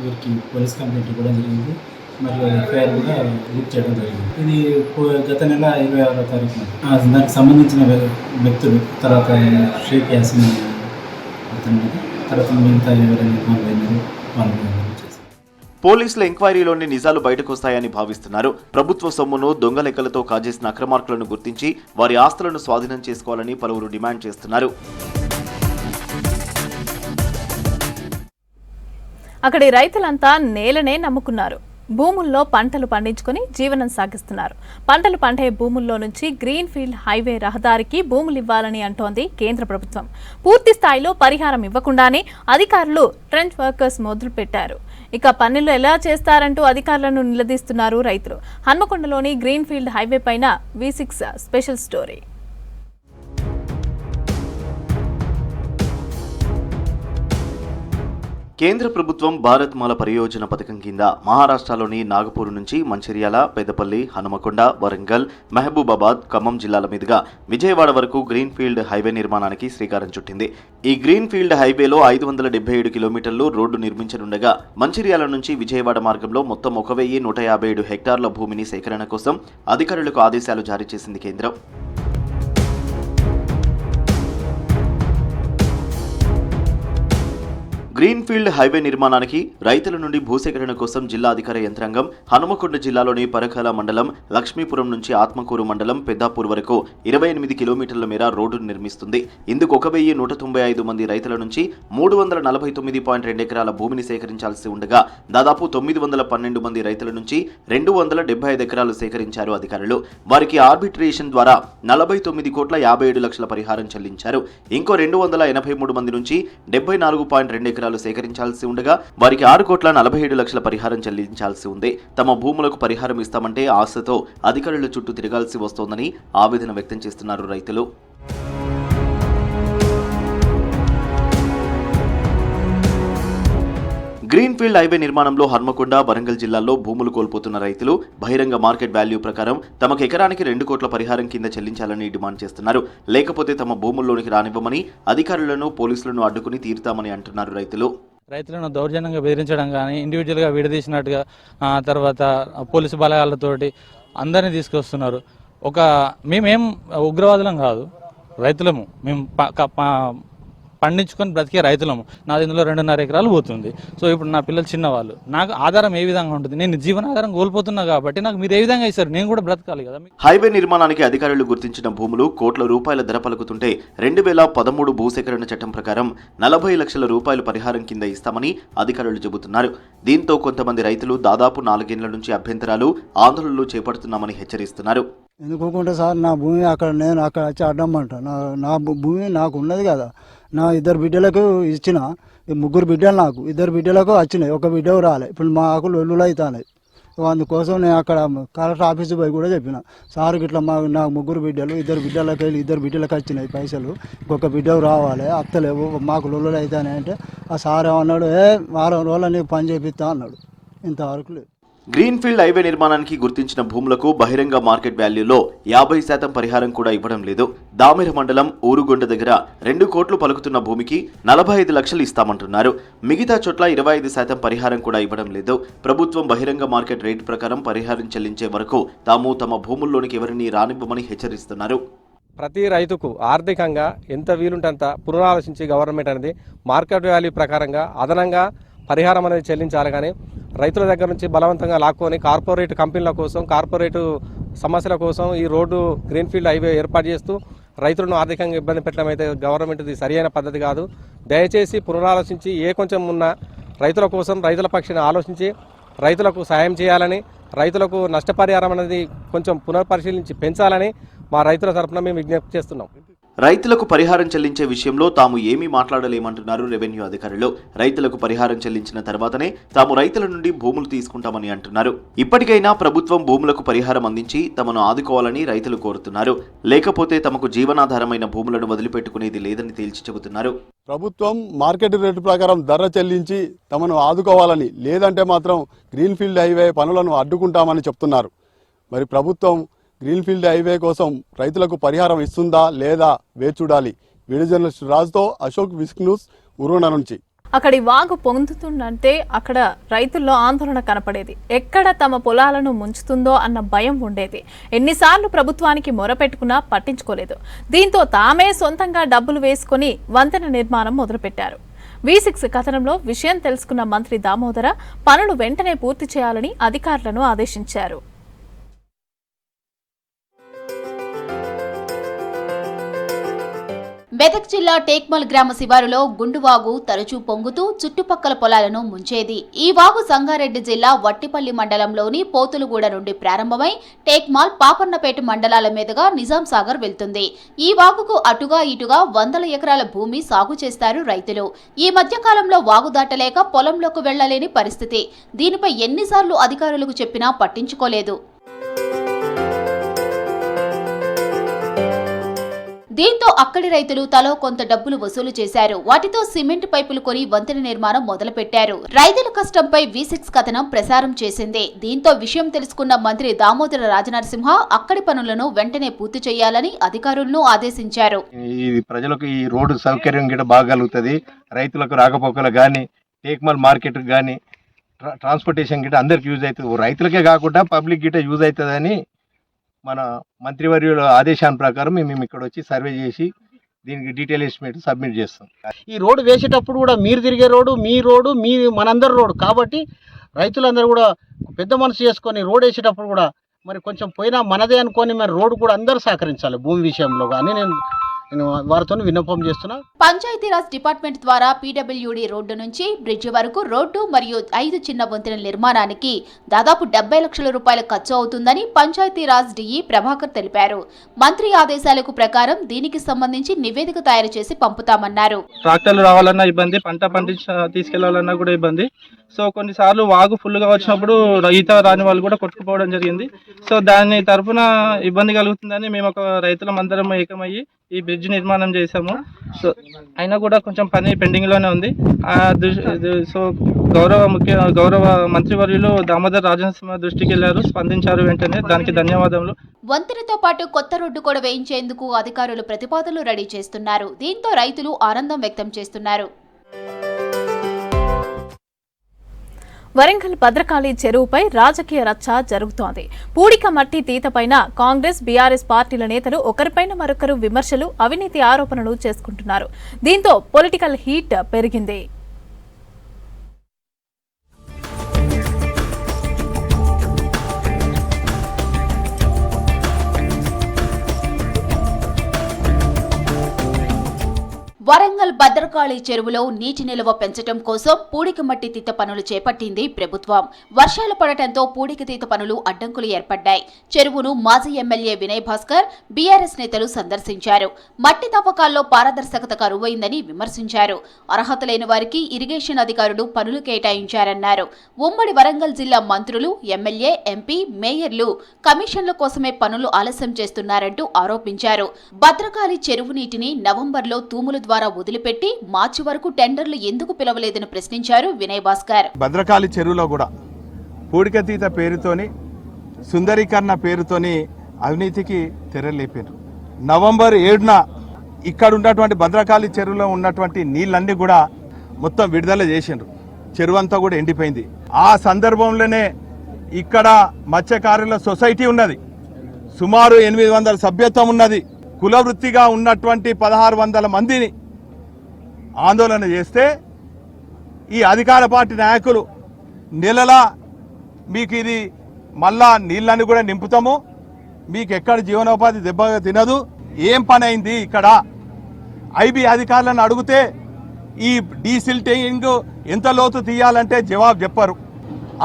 వీరికి పోలీస్ కంప్లైంట్ ఇవ్వడం జరిగింది. మరియు ఎఫ్ఐఆర్ కూడా బుక్ చేయడం జరిగింది. ఇది గత నెల 26వ తారీఖున దానికి సంబంధించిన వ్యక్తులు, తర్వాత షేక్ యాసిన్ అతని మీద, తర్వాత మిగతా ఎవరైనా ఇబ్బంది అయినారో వాళ్ళు. పోలీసుల ఎంక్వైరీలోని నిజాలు బయటకొస్తాయని భావిస్తున్నారు. ప్రభుత్వ సొమ్మును దొంగ లెక్కలతో కాజేసిన అక్రమార్కులను గుర్తించి వారి ఆస్తులను స్వాధీనం చేసుకోవాలని పలువురు డిమాండ్ చేస్తున్నారు. అక్కడి రైతులంతా నేలనే నమ్ముకున్నారు. భూముల్లో పంటలు పండించుకుని జీవనం సాగిస్తున్నారు. పంటలు పండే భూముల్లో నుంచి గ్రీన్ ఫీల్డ్ హైవే రహదారికి భూములు ఇవ్వాలని అంటోంది కేంద్ర ప్రభుత్వం. పూర్తి స్థాయిలో పరిహారం ఇవ్వకుండానే అధికారులు ట్రెంచ్ వర్కర్స్ మొదలుపెట్టారు. ఇక పనులు ఎలా చేస్తారంటూ అధికారులను నిలదీస్తున్నారు రైతులు. హన్మకొండలోని గ్రీన్ ఫీల్డ్ హైవే పైన V6 స్పెషల్ స్టోరీ. కేంద్ర ప్రభుత్వం భారత్ మాల పరియోజన పథకం కింద మహారాష్ట్రలోని నాగపూర్ నుంచి మంచిర్యాల, పెద్దపల్లి, హనుమకొండ, వరంగల్, మహబూబాబాద్, ఖమ్మం జిల్లాల మీదుగా విజయవాడ వరకు గ్రీన్ ఫీల్డ్ హైవే నిర్మాణానికి శ్రీకారం చుట్టింది. ఈ గ్రీన్ ఫీల్డ్ హైవేలో 577 కిలోమీటర్లు రోడ్డు నిర్మించనుండగా మంచిర్యాల నుంచి విజయవాడ మార్గంలో మొత్తం 1157 హెక్టార్ల భూమిని సేకరణ కోసం అధికారులకు ఆదేశాలు జారీ చేసింది కేంద్రం. గ్రీన్ ఫీల్డ్ హైవే నిర్మాణానికి రైతుల నుండి భూసేకరణ కోసం జిల్లా అధికార యంత్రాంగం హనుమకొండ జిల్లాలోని పరకాల మండలం, లక్ష్మీపురం నుంచి ఆత్మకూరు మండలం పెద్దాపూర్ వరకు 28 కిలోమీటర్ల మేర రోడ్డును నిర్మిస్తుంది. ఇందుకు 1195 మంది రైతుల నుంచి 349.2 ఎకరాల భూమిని సేకరించాల్సి ఉండగా దాదాపు 912 మంది రైతుల నుంచి 275 ఎకరాలు సేకరించారు అధికారులు. వారికి ఆర్బిట్రేషన్ ద్వారా 49,57,00,000 పరిహారం చెల్లించారు. ఇంకో 283 మంది నుంచి 74.2 ఎకరాలు సేకరించాల్సి ఉండగా వారికి 6,47,00,000 పరిహారం చెల్లించాల్సి ఉంది. తమ భూములకు పరిహారం ఇస్తామంటే ఆశతో అధికారుల చుట్టూ తిరగాల్సి వస్తోందని ఆవేదన వ్యక్తం చేస్తున్నారు రైతులు. గ్రీన్ ఫీల్డ్ హైవే నిర్మాణంలో హన్మకొండ, వరంగల్ జిల్లాల్లో భూములు కోల్పోతున్న రైతులు బహిరంగ మార్కెట్ వాల్యూ ప్రకారం తమకు ఎకరానికి 2 కోట్ల పరిహారం కింద చెల్లించాలని డిమాండ్ చేస్తున్నారు. లేకపోతే తమ భూముల్లోనికి రానివ్వమని అధికారులను, పోలీసులను అడ్డుకుని తీరుతామని అంటున్నారు రైతులు. రైతులను దౌర్జన్యంగా బెదిరించడం కానీ, ఇండివిజువల్గా విడదీసినట్టుగా, తర్వాత పోలీసు బలగాలతోటి అందరినీ తీసుకొస్తున్నారు. మేమేం ఉగ్రవాదులం కాదు, రైతులము. మేము పండించుకొని బ్రతికే రైతులము. నాది ఇందులో 2.5 ఎకరాలు పోతుంది. సో ఇప్పుడు నా పిల్లలు చిన్నవాళ్ళు, నాకు ఆధారం ఏ విధంగా ఉంటుంది? నేను జీవనాధారం కోల్పోతున్నా కాబట్టి నాకు మీరు ఏ విధంగా ఇస్తారు? నేను కూడా బ్రతకాలి కదా. హైవే నిర్మాణానికి అధికారులు గుర్తించిన భూములు కోట్ల రూపాయల ధర పలుకుతుంటే 2013 భూసేకరణ చట్టం ప్రకారం 40 లక్షల రూపాయలు పరిహారం కింద ఇస్తామని అధికారులు చెబుతున్నారు. దీంతో కొంతమంది రైతులు దాదాపు 4 ఏళ్ల నుంచి అభ్యంతరాలు, ఆందోళనలు చేపడుతున్నామని హెచ్చరిస్తున్నారు. ఎందుకుంటే సార్, నా భూమి నేను అక్కడ వచ్చి అడ్డమంటా. నా భూమి నాకు ఉన్నది కదా. నా 2 బిడ్డలకు ఇచ్చిన, 3 బిడ్డలు నాకు, 2 బిడ్డలకు వచ్చినాయి, 1 బిడ్డ రాలే. ఇప్పుడు మాకు లొల్లులు అవుతున్నాయి. అందుకోసం నేను అక్కడ కలెక్టర్ ఆఫీసు పోయి కూడా చెప్పిన, సార్ ఇట్లా నాకు 3 బిడ్డలు, 2 బిడ్డలకు వెళ్ళి 2 బిడ్డలకు వచ్చినాయి పైసలు, 1 బిడ్డకు రావాలి, అత్తలేవు, మాకు లొల్లులు అవుతాయి అంటే ఆ సార్ ఏమన్నాడు, వారం రోజులు నీకు పని చేపిస్తా అన్నాడు. ఇంతవరకు లేదు. గ్రీన్ ఫీల్డ్ హైవే నిర్మాణానికి గుర్తించిన భూములకు బహిరంగ మార్కెట్ వాల్యూలో 50% పరిహారం కూడా ఇవ్వడం లేదు. దామెర మండలం ఊరుగొండ దగ్గర 2 కోట్లు పలుకుతున్న భూమికి 45 లక్షలు ఇస్తామంటున్నారు. మిగతా చోట్ల 25% పరిహారం కూడా ఇవ్వడం లేదు. ప్రభుత్వం బహిరంగ మార్కెట్ రేటు ప్రకారం పరిహారం చెల్లించే వరకు తాము తమ భూముల్లోనికి ఎవరిని రానివ్వమని హెచ్చరిస్తున్నారు. ప్రతి రైతుకు ఆర్థికంగా ఎంత వీలుంటే అంత పునరాలోచించి గవర్నమెంట్ అనేది మార్కెట్ వాల్యూ ప్రకారంగా అదనంగా పరిహారం అనేది చెల్లించాలి. కానీ రైతుల దగ్గర నుంచి బలవంతంగా లాక్కొని కార్పొరేట్ కంపెనీల కోసం, కార్పొరేట్ సమస్యల కోసం ఈ రోడ్డు గ్రీన్ ఫీల్డ్ హైవే ఏర్పాటు చేస్తూ రైతులను ఆర్థికంగా ఇబ్బంది పెట్టడం అయితే గవర్నమెంట్ది సరియైన పద్ధతి కాదు. దయచేసి పునరాలోచించి కొంచెం ఉన్న రైతుల కోసం, రైతుల పక్షాన ఆలోచించి రైతులకు సాయం చేయాలని, రైతులకు నష్టపరిహారం అనేది కొంచెం పునర్పరిశీలించి పెంచాలని మా రైతుల తరఫున మేము విజ్ఞప్తి చేస్తున్నాం. రైతులకు పరిహారం చెల్లించే విషయంలో తాము ఏమీ మాట్లాడలేమంటున్నారు రెవెన్యూ అధికారులు. రైతులకు పరిహారం చెల్లించిన తర్వాతనే తాము రైతుల నుండి భూములు తీసుకుంటామని అంటున్నారు. ఇప్పటికైనా ప్రభుత్వం భూములకు పరిహారం అందించి తమను ఆదుకోవాలని రైతులు కోరుతున్నారు. లేకపోతే తమకు జీవనాధారమైన భూములను వదిలిపెట్టుకునేది లేదని తేల్చి చెబుతున్నారు. ప్రభుత్వం మార్కెట్ రేటు ప్రకారం ధర చెల్లించి తమను ఆదుకోవాలని, లేదంటే మాత్రం గ్రీన్ ఫీల్డ్ హైవే పనులను అడ్డుకుంటామని చెప్తున్నారు. మరి ప్రభుత్వం గ్రీన్ ఫీల్డ్ హైవే కోసం రైతులకు పరిహారం ఇస్తుందా లేదా వేచి చూడాలి. వీడియో జర్నలిస్ట్ రాజుతో అశోక్, విస్క్ న్యూస్, ఉరువన నుంచి. అక్కడి వాగు పొందుతుందంటే అక్కడ రైతుల్లో ఆందోళన కనపడేది. ఎక్కడ తమ పొలాలను ముంచుతుందో అన్న భయం ఉండేది. ఎన్నిసార్లు ప్రభుత్వానికి మొరపెట్టుకున్నా పట్టించుకోలేదు. దీంతో తామే సొంతంగా డబ్బులు వేసుకుని వంతెన నిర్మాణం మొదలుపెట్టారు. V6 కథనంలో విషయం తెలుసుకున్న మంత్రి దామోదర పనులు వెంటనే పూర్తి చేయాలని అధికారులను ఆదేశించారు. మెదక్ జిల్లా టేక్మల్ గ్రామ శివారులో గుండువాగు తరచూ పొంగుతూ చుట్టుపక్కల పొలాలను ముంచేది. ఈ వాగు సంగారెడ్డి జిల్లా వట్టిపల్లి మండలంలోని పోతులుగూడ నుండి ప్రారంభమై టేక్మాల్, పాపన్నపేట మండలాల మీదుగా నిజాం సాగర్ వెళ్తుంది. ఈ వాగుకు అటుగా ఇటుగా 100 ఎకరాల భూమి సాగు చేస్తారు రైతులు. ఈ మధ్య కాలంలో వాగు దాటలేక పొలంలోకి వెళ్లలేని పరిస్థితి. దీనిపై ఎన్నిసార్లు అధికారులకు చెప్పినా పట్టించుకోలేదు. దీంతో అక్కడి రైతులు తలో కొంత డబ్బులు వసూలు చేశారు. వాటితో సిమెంట్ పైపులు కొని వంతెన నిర్మాణం మొదలుపెట్టారు. రైతుల కష్టంపై V6 కథనం ప్రసారం చేసింది. దీంతో విషయం తెలుసుకున్న మంత్రి దామోదర రాజనరసింహ అక్కడి పనులను వెంటనే పూర్తి చేయాలని అధికారులను ఆదేశించారు. ఇది ప్రజలకు ఈ రోడ్డు సౌకర్యం గిట బాగా కలుగుతుంది. రైతులకు రాకపోకలు కానీ, టేక్మల్ మార్కెట్ కానీ, ట్రాన్స్పోర్టేషన్ గిట అందరికి యూజ్ అవుతుంది. రైతులకే కాకుండా పబ్లిక్ గిట యూజ్ అవుతుందని మన మంత్రివర్యుల ఆదేశాల ప్రకారం మేము ఇక్కడ వచ్చి సర్వే చేసి దీనికి డీటెయిల్ ఎస్టిమేట్ సబ్మిట్ చేస్తాం. ఈ రోడ్డు వేసేటప్పుడు కూడా మీరు తిరిగే రోడ్డు మీ మనందరి రోడ్డు కాబట్టి రైతులందరూ కూడా పెద్ద మనసు చేసుకొని రోడ్ వేసేటప్పుడు కూడా మరి కొంచెం పోయినా మనదే అనుకొని మరి రోడ్డు కూడా అందరూ సహకరించాలి భూమి విషయంలో కానీ నేను వారితో విన్నపం చేస్తున్నా. పంచాయతీరాజ్ డిపార్ట్మెంట్ ద్వారా PWD రోడ్డు నుంచి బ్రిడ్జి వరకు రోడ్డు మరియు 5 చిన్న వంతెనల నిర్మాణానికి దాదాపు 70 లక్షల రూపాయలు ఖర్చు అవుతుందని పంచాయతీరాజ్ DE ప్రభాకర్ తెలిపారు. మంత్రి ఆదేశాలకు ప్రకారం దీనికి సంబంధించి నివేదిక తయారు చేసి పంపుతామన్నారు. ట్రాక్టర్లు రావాలన్నా ఇబ్బంది, పంట తీసుకెళ్లాలన్నా కూడా ఇబ్బంది. సో కొన్నిసార్లు వాగు ఫుల్గా వచ్చినప్పుడు ఈత రాని వాళ్ళు కూడా కొట్టుకుపోవడం జరిగింది. సో దాని తరఫున ఇబ్బంది కలుగుతుందని మేము ఒక రైతులం అందరం ఏకమయ్యి ఈ బ్రిడ్జ్ నిర్మాణం చేశాము. సో అయినా కూడా కొంచెం పని పెండింగ్లోనే ఉంది. సో గౌరవ మంత్రివర్యులు దామోదర్ రాజనరసింహ దృష్టికి వెళ్లారు, స్పందించారు వెంటనే. దానికి ధన్యవాదములు. వంతెనతో పాటు కొత్త రోడ్డు కూడా వేయించేందుకు అధికారులు ప్రతిపాదనలు రెడీ చేస్తున్నారు. దీంతో రైతులు ఆనందం వ్యక్తం చేస్తున్నారు. వరంగల్ భద్రకాళి చెరువుపై రాజకీయ రచ్చ జరుగుతోంది. పూడిక మట్టి తీతపైన కాంగ్రెస్, బీఆర్ఎస్ పార్టీల నేతలు ఒకరిపైన మరొకరు విమర్శలు, అవినీతి ఆరోపణలు చేసుకుంటున్నారు. దీంతో పొలిటికల్ హీట్ పెరిగింది. వరంగల్ భద్రకాళి చెరువులో నీటి నిల్వ పెంచడం కోసం పూడిక మట్టి తీత పనులు చేపట్టింది ప్రభుత్వం. వర్షాలు పడటంతో పూడిక తీత పనులు అడ్డంకులు ఏర్పడ్డాయి. చెరువును మాజీ ఎమ్మెల్యే వినయ్ భాస్కర్, బీఆర్ఎస్ నేతలు సందర్శించారు. మట్టి తవ్వకాల్లో పారదర్శకత కరువైందని విమర్శించారు. అర్హత లేని వారికి ఇరిగేషన్ అధికారులు పనులు కేటాయించారన్నారు. ఉమ్మడి వరంగల్ జిల్లా మంత్రులు, ఎమ్మెల్యే, ఎంపీ, మేయర్లు కమిషన్ల కోసమే పనులు ఆలస్యం చేస్తున్నారంటూ ఆరోపించారు. భద్రకాళి చెరువు నీటిని నవంబర్లో తూముల ద్వారా వదిలిపెట్టి మార్చి వరకు టెండర్లు ఎందుకు పిలవలేదని ప్రశ్నించారు వినయ్ భాస్కర్. భద్రకాళి చెరువులో కూడా పూడికతీత పేరుతోని, సుందరీకరణ పేరుతోని అవినీతికి తెరలేపారు. నవంబర్ 7న ఇక్కడ ఉన్నటువంటి భద్రకాళి చెరువులో ఉన్నటువంటి నీళ్ళన్నీ కూడా మొత్తం విడుదల చేసిండ్రు. చెరువు అంతా కూడా ఎండిపోయింది. ఆ సందర్భంలోనే ఇక్కడ మత్స్యకారుల సొసైటీ ఉన్నది. సుమారు 800 సభ్యత్వం ఉన్నది. కుల వృత్తిగా ఉన్నటువంటి 1600 మందిని ఆందోళన చేస్తే ఈ అధికార పార్టీ నాయకులు నెలలా మీకు ఇది మళ్ళా నీళ్ళని కూడా నింపుతాము, మీకు ఎక్కడ జీవనోపాధి దెబ్బ తినదు, ఏం పని అయింది ఇక్కడ? ఐబీ అధికారులను అడిగితే ఈ డీసిల్టింగ్ ఎంత లోతు తీయాలంటే జవాబు చెప్పరు.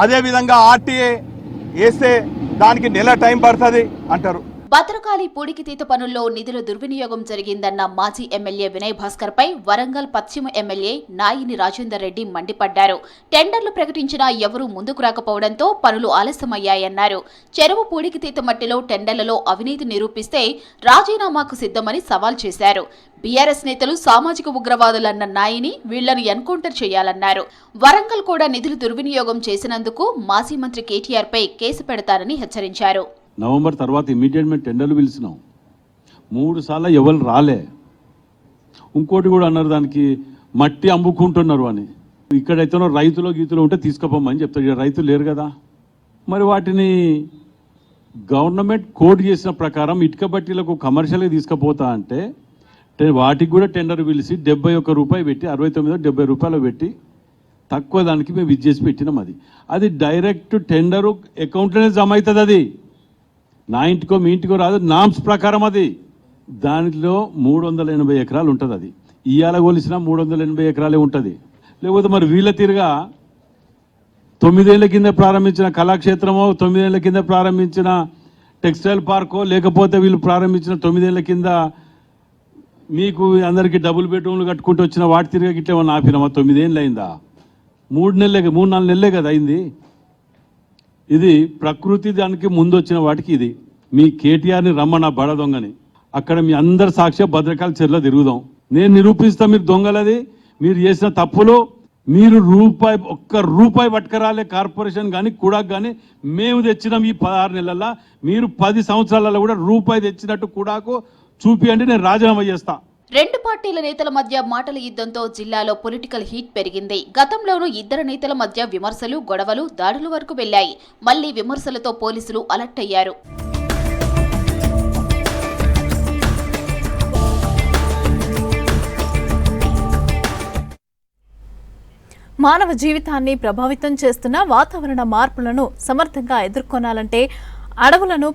అదేవిధంగా ఆర్టీఏ వేస్తే దానికి నెల టైం పడుతుంది అంటారు. భద్రకాళి పూడికితీత పనుల్లో నిధుల దుర్వినియోగం జరిగిందన్న మాజీ ఎమ్మెల్యే వినయ్ భాస్కర్ పై వరంగల్ పశ్చిమ ఎమ్మెల్యే నాయిని రాజేందర్ రెడ్డి మండిపడ్డారు. టెండర్లు ప్రకటించినా ఎవరూ ముందుకు రాకపోవడంతో పనులు ఆలస్యమయ్యాయన్నారు. చెరువు పూడికితీత మట్టిలో టెండర్లలో అవినీతి నిరూపిస్తే రాజీనామాకు సిద్ధమని సవాల్ చేశారు. బీఆర్ఎస్ నేతలు సామాజిక ఉగ్రవాదులన్న నాయిని వీళ్లను ఎన్కౌంటర్ చేయాలన్నారు. వరంగల్ కూడా నిధులు దుర్వినియోగం చేసినందుకు మాజీ మంత్రి కేటీఆర్ పై కేసు పెడతారని హెచ్చరించారు. నవంబర్ తర్వాత ఇమీడియట్ మేము టెండర్లు పిలిచినాం. 3 సార్లు ఎవరు రాలే. ఇంకోటి కూడా అన్నారు, దానికి మట్టి అమ్ముకుంటున్నారు అని. ఇక్కడైతేనో రైతులు గీతులు ఉంటే తీసుకుపోమని చెప్తారు. ఇక్కడ రైతులు లేరు కదా. మరి వాటిని గవర్నమెంట్ కోడ్ చేసిన ప్రకారం ఇటుక బట్టీలకు కమర్షియల్గా తీసుకుపోతా అంటే వాటికి కూడా టెండర్ పిలిచి 71 రూపాయలు పెట్టి 69 70 రూపాయలు పెట్టి తక్కువ దానికి మేము ఇచ్చేసి పెట్టినాం. అది డైరెక్ట్ టెండరు అకౌంట్లోనే జమ అవుతుంది. అది నా ఇంటికో మీ ఇంటికో రాదు, నామ్స్ ప్రకారం. అది దానిలో 380 ఎకరాలు ఉంటుంది. అది ఇవాళ కొలిసిన 380 ఎకరాలే ఉంటుంది. లేకపోతే మరి వీళ్ళ తిరిగా 9 ఏళ్ల కింద ప్రారంభించిన కళాక్షేత్రమో, 9 ఏళ్ల కింద ప్రారంభించిన టెక్స్టైల్ పార్కో, లేకపోతే వీళ్ళు ప్రారంభించిన 9 ఏళ్ల కింద మీకు అందరికీ డబుల్ బెడ్రూమ్లు కట్టుకుంటూ వచ్చిన వాటి తిరిగా గిట్ల ఏమన్నా ఆపినామా? 9 ఏళ్ళు అయిందా? 3-4 నెలలే కదా అయింది. ఇది ప్రకృతి దానికి ముందు వచ్చిన వాటికి ఇది. మీ కేటీఆర్ని రమ్మన్న బడ దొంగని అక్కడ మీ అందరి సాక్ష్య భద్రకాల చెర్లో తిరుగుదాం. నేను నిరూపిస్తా మీరు దొంగలది, మీరు చేసిన తప్పులు. మీరు ఒక్క రూపాయి పట్టుకరాలే కార్పొరేషన్ కానీ కూడాకు కానీ. మేము తెచ్చినాం ఈ 16 నెలల్లో. మీరు 10 సంవత్సరాలలో కూడా రూపాయి తెచ్చినట్టు కూడాకు చూపియండి, నేను రాజీనామా చేస్తా. రెండు పార్టీల నేతల మధ్య మాటల యుద్ధంతో జిల్లాలో పొలిటికల్ హీట్ పెరిగింది. గతంలోనూ ఇద్దరు నేతల మధ్య విమర్శలు, గొడవలు, దాడుల వరకు వెళ్లాయి. మళ్లీ విమర్శలతో పోలీసులు అలర్ట్ అయ్యారు. మానవ జీవితాన్ని ప్రభావితం చేస్తున్న వాతావరణ మార్పులను సమర్థంగా ఎదుర్కొనాలంటే అడవులను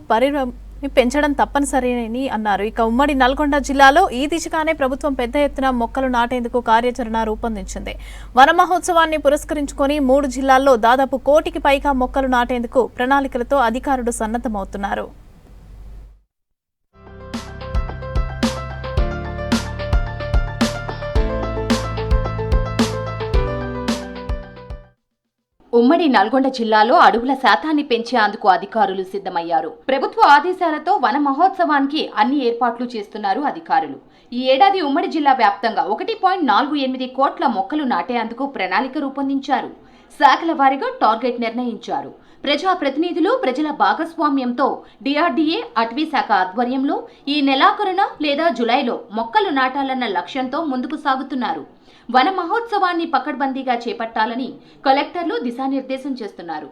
పెంచడం తప్పనిసరి అన్నారు. ఇక ఉమ్మడి నల్గొండ జిల్లాలో ఈ దిశగానే ప్రభుత్వం పెద్ద ఎత్తున మొక్కలు నాటేందుకు కార్యాచరణ రూపొందించింది. వన మహోత్సవాన్ని పురస్కరించుకొని 3 జిల్లాల్లో దాదాపు 1 కోటికి పైగా మొక్కలు నాటేందుకు ప్రణాళికలతో అధికారులు సన్నద్ధమవుతున్నారు. ఉమ్మడి నల్గొండ జిల్లాలో అడవుల శాతాన్ని పెంచేందుకు అధికారులు సిద్ధమయ్యారు. ప్రభుత్వ ఆదేశాలతో వన మహోత్సవానికి అన్ని ఏర్పాట్లు చేస్తున్నారు అధికారులు. ఈ ఏడాది ఉమ్మడి జిల్లా వ్యాప్తంగా 1.48 కోట్ల మొక్కలు నాటేందుకు ప్రణాళిక రూపొందించారు. శాఖల వారీగా టార్గెట్ నిర్ణయించారు. ప్రజాప్రతినిధులు, ప్రజల భాగస్వామ్యంతో డిఆర్డీఏ, అటవీ శాఖ ఆధ్వర్యంలో ఈ నెలాఖరున లేదా జులైలో మొక్కలు నాటాలన్న లక్ష్యంతో ముందుకు సాగుతున్నారు. వన మహోత్సవాన్ని పకడ్బందీగా చేపట్టాలని కలెక్టర్లు దిశానిర్దేశం చేస్తున్నారు.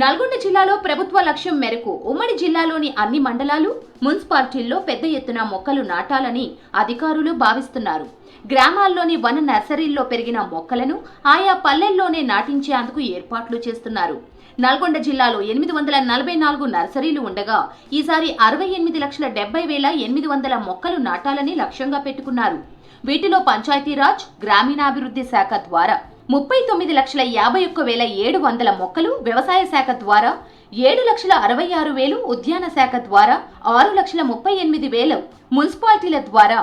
నల్గొండ జిల్లాలో ప్రభుత్వ లక్ష్యం మేరకు ఉమ్మడి జిల్లాలోని అన్ని మండలాలు, మున్సిపాలిటీల్లో పెద్ద ఎత్తున మొక్కలు నాటాలని అధికారులు భావిస్తున్నారు. గ్రామాల్లోని వన నర్సరీల్లో పెరిగిన మొక్కలను ఆయా పల్లెల్లోనే నాటించేందుకు ఏర్పాట్లు చేస్తున్నారు. నల్గొండ జిల్లాలో 844 నర్సరీలు ఉండగా ఈసారి 68,70,800 మొక్కలు నాటాలని లక్ష్యంగా పెట్టుకున్నారు. వీటిలో పంచాయతీరాజ్, గ్రామీణాభివృద్ధి శాఖ ద్వారా 39,51,700 మొక్కలు, వ్యవసాయ శాఖ ద్వారా 7,66,000, ఉద్యాన శాఖ ద్వారా 6,38,000, మున్సిపాలిటీల ద్వారా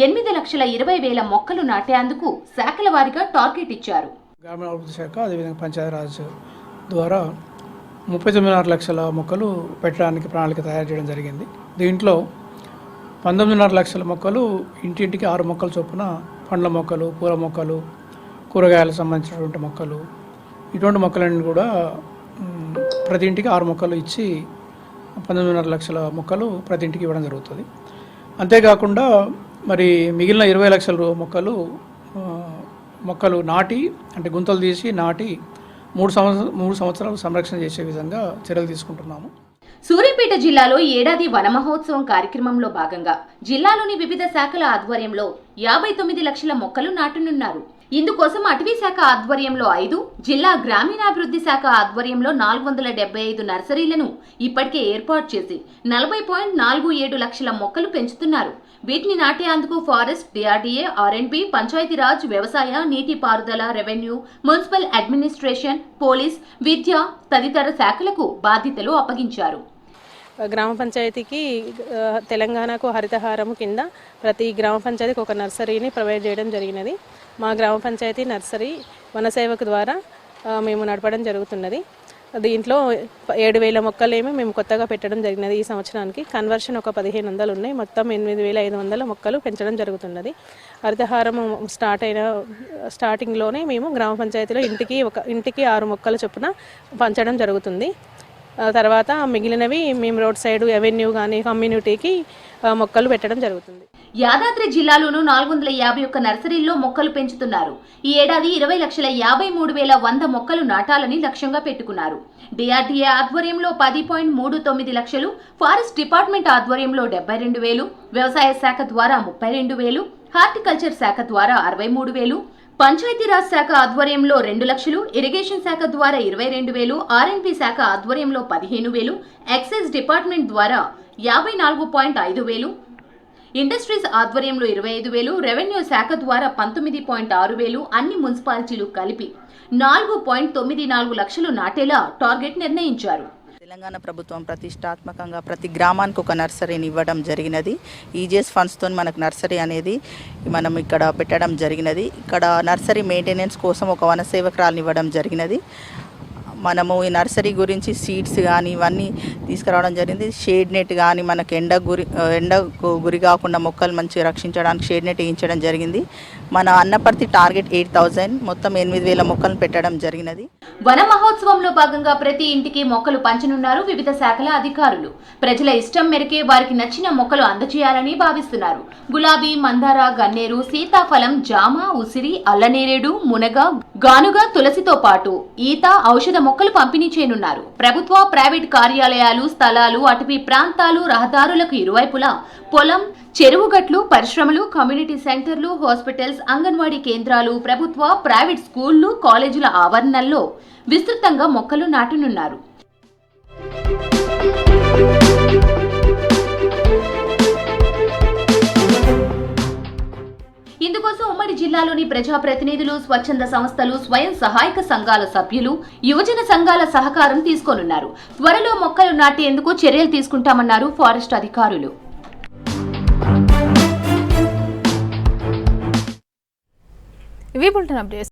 8,20,000 మొక్కలు నాటేందుకు శాఖల వారీగా టార్గెట్ ఇచ్చారు. గ్రామీణాభివృద్ధి శాఖ అదేవిధంగా పంచాయతీరాజ్ ద్వారా 39.5 లక్షల మొక్కలు పెట్టడానికి ప్రణాళిక తయారు చేయడం జరిగింది. దీంట్లో 19.5 లక్షల మొక్కలు ఇంటింటికి 6 మొక్కల చొప్పున పండ్ల మొక్కలు, పూల మొక్కలు, కూరగాయలకు సంబంధించినటువంటి మొక్కలు, ఇటువంటి మొక్కలన్నీ కూడా ప్రతి ఇంటికి 6 మొక్కలు ఇచ్చి 19.5 లక్షల మొక్కలు ప్రతి ఇంటికి ఇవ్వడం జరుగుతుంది. అంతేకాకుండా మరి మిగిలిన 20 లక్షల మొక్కలు నాటి, అంటే గుంతలు తీసి నాటి 3 సంవత్సరాలు సంరక్షణ చేసే విధంగా చర్యలు తీసుకుంటున్నాము. సూర్యాపేట జిల్లాలో ఏడాది వన మహోత్సవం కార్యక్రమంలో భాగంగా జిల్లాలోని వివిధ శాఖల ఆధ్వర్యంలో 59 లక్షల మొక్కలు నాటనున్నారు. ఇందుకోసం అటవీ శాఖ ఆధ్వర్యంలో 5, జిల్లా గ్రామీణాభివృద్ధి శాఖ ఆధ్వర్యంలో 475 నర్సరీలను ఇప్పటికే ఏర్పాటు చేసి 40.47 లక్షల మొక్కలు పెంచుతున్నారు. వీటిని నాటేందుకు ఫారెస్ట్, డిఆర్డీఏ, ఆర్ఎండ్బి, పంచాయతీరాజ్, వ్యవసాయ, నీటిపారుదల, రెవెన్యూ, మున్సిపల్ అడ్మినిస్ట్రేషన్, పోలీస్, విద్య తదితర శాఖలకు బాధ్యతలు అప్పగించారు. గ్రామ పంచాయతీకి తెలంగాణకు హరితహారము కింద ప్రతి గ్రామ పంచాయతీకి ఒక నర్సరీని ప్రొవైడ్ చేయడం జరిగినది. మా గ్రామ పంచాయతీ నర్సరీ వనసేవకు ద్వారా మేము నడపడం జరుగుతున్నది. దీంట్లో 7,000 మొక్కలేమో మేము కొత్తగా పెట్టడం జరిగినది. ఈ సంవత్సరానికి కన్వర్షన్ ఒక 1,500 ఉన్నాయి. మొత్తం 8,500 మొక్కలు పెంచడం జరుగుతున్నది. హరితహారం స్టార్టింగ్లోనే మేము గ్రామ పంచాయతీలో ఇంటికి 6 మొక్కల చొప్పున పంచడం జరుగుతుంది. తర్వాత మిగిలినవి మేము రోడ్ సైడ్ ఎవెన్యూ కానీ కమ్యూనిటీకి మొక్కలు పెట్టడం జరుగుతుంది. యాదాద్రి జిల్లాలోనూ 451 నర్సరీల్లో మొక్కలు పెంచుతున్నారు. ఈ ఏడాది 20,53,100 మొక్కలు నాటాలని లక్ష్యంగా పెట్టుకున్నారు. డిఆర్డీఏ ఆధ్వర్యంలో 10.39 లక్షలు, ఫారెస్ట్ డిపార్ట్మెంట్ ఆధ్వర్యంలో 72,000, వ్యవసాయ శాఖ ద్వారా 32,000, హార్టికల్చర్ శాఖ ద్వారా 63,000, పంచాయతీరాజ్ శాఖ ఆధ్వర్యంలో 2 లక్షలు, ఇరిగేషన్ శాఖ ద్వారా 22,000, ఆర్ఎండ్బి శాఖ ఆధ్వర్యంలో 15,000, ఎక్సైజ్ డిపార్ట్మెంట్ ద్వారా 54.5,000, ఇండస్ట్రీస్ ఆధ్వర్యంలో 25,000, రెవెన్యూ శాఖ ద్వారా 19.6,000, అన్ని మున్సిపాలిటీలు కలిపి 4.94 లక్షలు నాటేలా టార్గెట్ నిర్ణయించారు. తెలంగాణ ప్రభుత్వం ప్రతిష్టాత్మకంగా ప్రతి గ్రామానికి ఒక నర్సరీని ఇవ్వడం జరిగినది. ఈజీఎస్ ఫండ్స్తో మనకు నర్సరీ అనేది మనం ఇక్కడ పెట్టడం జరిగినది. ఇక్కడ నర్సరీ మెయింటెనెన్స్ కోసం ఒక వనసేవకురాలను ఇవ్వడం జరిగినది. మనము ఈ నర్సరీ గురించి సీడ్స్ కానీ ఇవన్నీ తీసుకురావడం జరిగింది. షేడ్ నెట్ కానీ మనకు ఎండకు గురి కాకుండా మొక్కలు మంచిగా రక్షించడానికి షేడ్ నెట్ వేయించడం జరిగింది. మన అన్నపర్తి టార్గెట్ 8,000, మొత్తం 8,000 మొక్కలు పెట్టడం జరిగినది. వన మహోత్సవంలో భాగంగా ప్రతి ఇంటికి మొక్కలు పంచనున్నారు వివిధ శాఖల అధికారులు. ప్రజల ఇష్టం మేరకే వారికి నచ్చిన మొక్కలు అందజేయాలని భావిస్తున్నారు. గులాబీ, మందార, గన్నేరు, సీతాఫలం, జామ, ఉసిరి, అల్లనేరేడు, మునగ, గానుగ, తులసితో పాటు ఈత, ఔషధ మొక్కలు పంపిణీ చేయనున్నారు. ప్రభుత్వ, ప్రైవేట్ కార్యాలయాలు, స్థలాలు, అటవీ ప్రాంతాలు, రహదారులకు ఇరువైపులా పొలం, చెరువుగట్లు, పరిశ్రమలు, కమ్యూనిటీ సెంటర్లు, హాస్పిటల్స్, అంగన్వాడీ కేంద్రాలు, ప్రభుత్వ, ప్రైవేట్ స్కూళ్లు, కాలేజీల ఆవరణల్లో విస్తృతంగా మొక్కలు నాటనున్నారు. ఇందుకోసం ఉమ్మడి జిల్లాలోని ప్రజాప్రతినిధులు, స్వచ్ఛంద సంస్థలు, స్వయం సహాయక సంఘాల సభ్యులు, యువజన సంఘాల సహకారం తీసుకోనున్నారు. త్వరలో మొక్కలు నాటేందుకు చర్యలు తీసుకుంటామన్నారు ఫారెస్ట్ అధికారులు. ఇవి బులెటిన్ అప్డేట్స్.